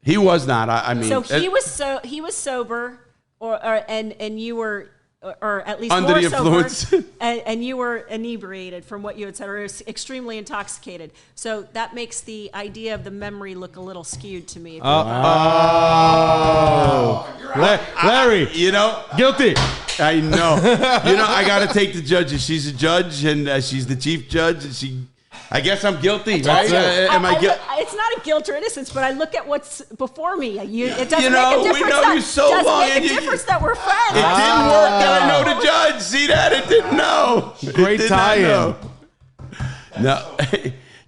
He was not. I mean, so he was sober, and you were, or at least under more the influence, sober, and you were inebriated from what you had said, or extremely intoxicated. So that makes the idea of the memory look a little skewed to me. Larry, guilty. I know. I got to take the judges. She's a judge, and she's the chief judge, and I guess I'm guilty, right? Am I guilty? It's not a guilt or innocence, but I look at what's before me. It doesn't You make know, a difference. we know you so doesn't long, make and a you- difference that we're friends. It didn't work that I know the judge. See that? It didn't know. Great It did not tie-in. know. No,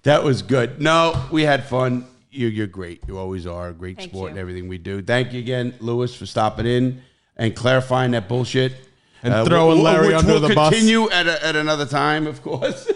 that was good. No, we had fun. You're great. You always are. A great Thank sport you. and everything we do. Thank you again, Louis, for stopping in and clarifying that bullshit. And throwing Larry which under we'll the bus. continue at another time, of course.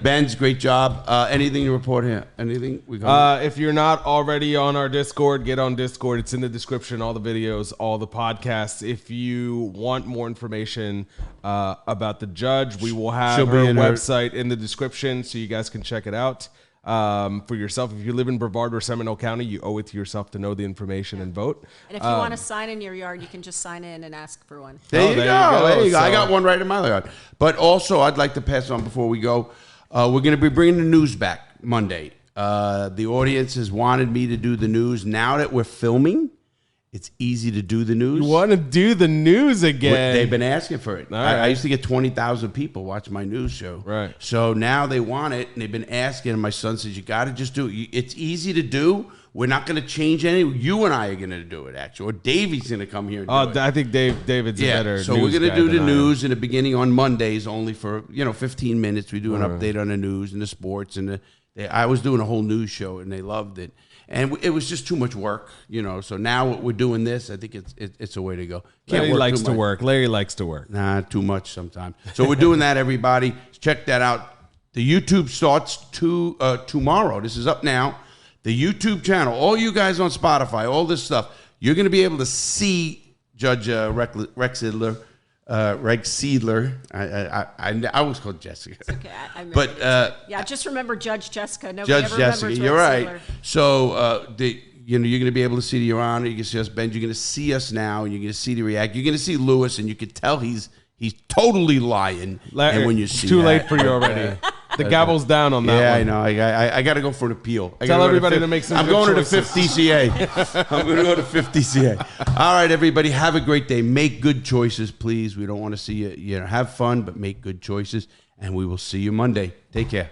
Ben's, great job. Anything to report here? Anything? If you're not already on our Discord, get on Discord. It's in the description, all the videos, all the podcasts. If you want more information about the judge, we will have She'll her be in her- website in the description so you guys can check it out for yourself. If you live in Brevard or Seminole County, you owe it to yourself to know the information and vote. And if you want a sign in your yard, you can just sign in and ask for one. There you go. There you go. I So- got one right in my yard. But also, I'd like to pass on before we go. We're going to be bringing the news back Monday. The audience has wanted me to do the news. Now that we're filming, it's easy to do the news. You want to do the news again? They've been asking for it. All right. I used to get 20,000 people watch my news show. Right. So now they want it, and they've been asking. And my son says, "You got to just do it. It's easy to do. We're not going to change anything. You and I are going to do it, actually. Or Davey's going to come here and do it." I think David's a better so news we're going guy to do than the I am. news in the beginning on Mondays, only for 15 minutes. We do an update on the news and the sports, and I was doing a whole news show, and they loved it. And it was just too much work, So now we're doing this. I think it's a way to go. Larry work likes too to much. work. Larry likes to work. Nah, too much sometimes. So we're doing that, everybody. Check that out. The YouTube starts tomorrow. This is up now. The YouTube channel. All you guys on Spotify, all this stuff. You're going to be able to see Judge Recksiedler. I always called Jessica. It's okay. I but just remember Judge Jessica. Nobody Judge ever Jessica, remembers you're right. Recksiedler. So you're going to be able to see Your Honor. You can see us, Benz. You're going to see us now, and you're going to see the react. You're going to see Luis, and you can tell he's totally lying. Larry, and when you see it's too that, late for you already. The gavel's down on that yeah, one. I know. I got to go for an appeal. Tell everybody to make some I'm good going choices. to the 5th DCA. I'm going to go to 5th DCA. All right, everybody. Have a great day. Make good choices, please. We don't want to see you have fun, but make good choices. And we will see you Monday. Take care.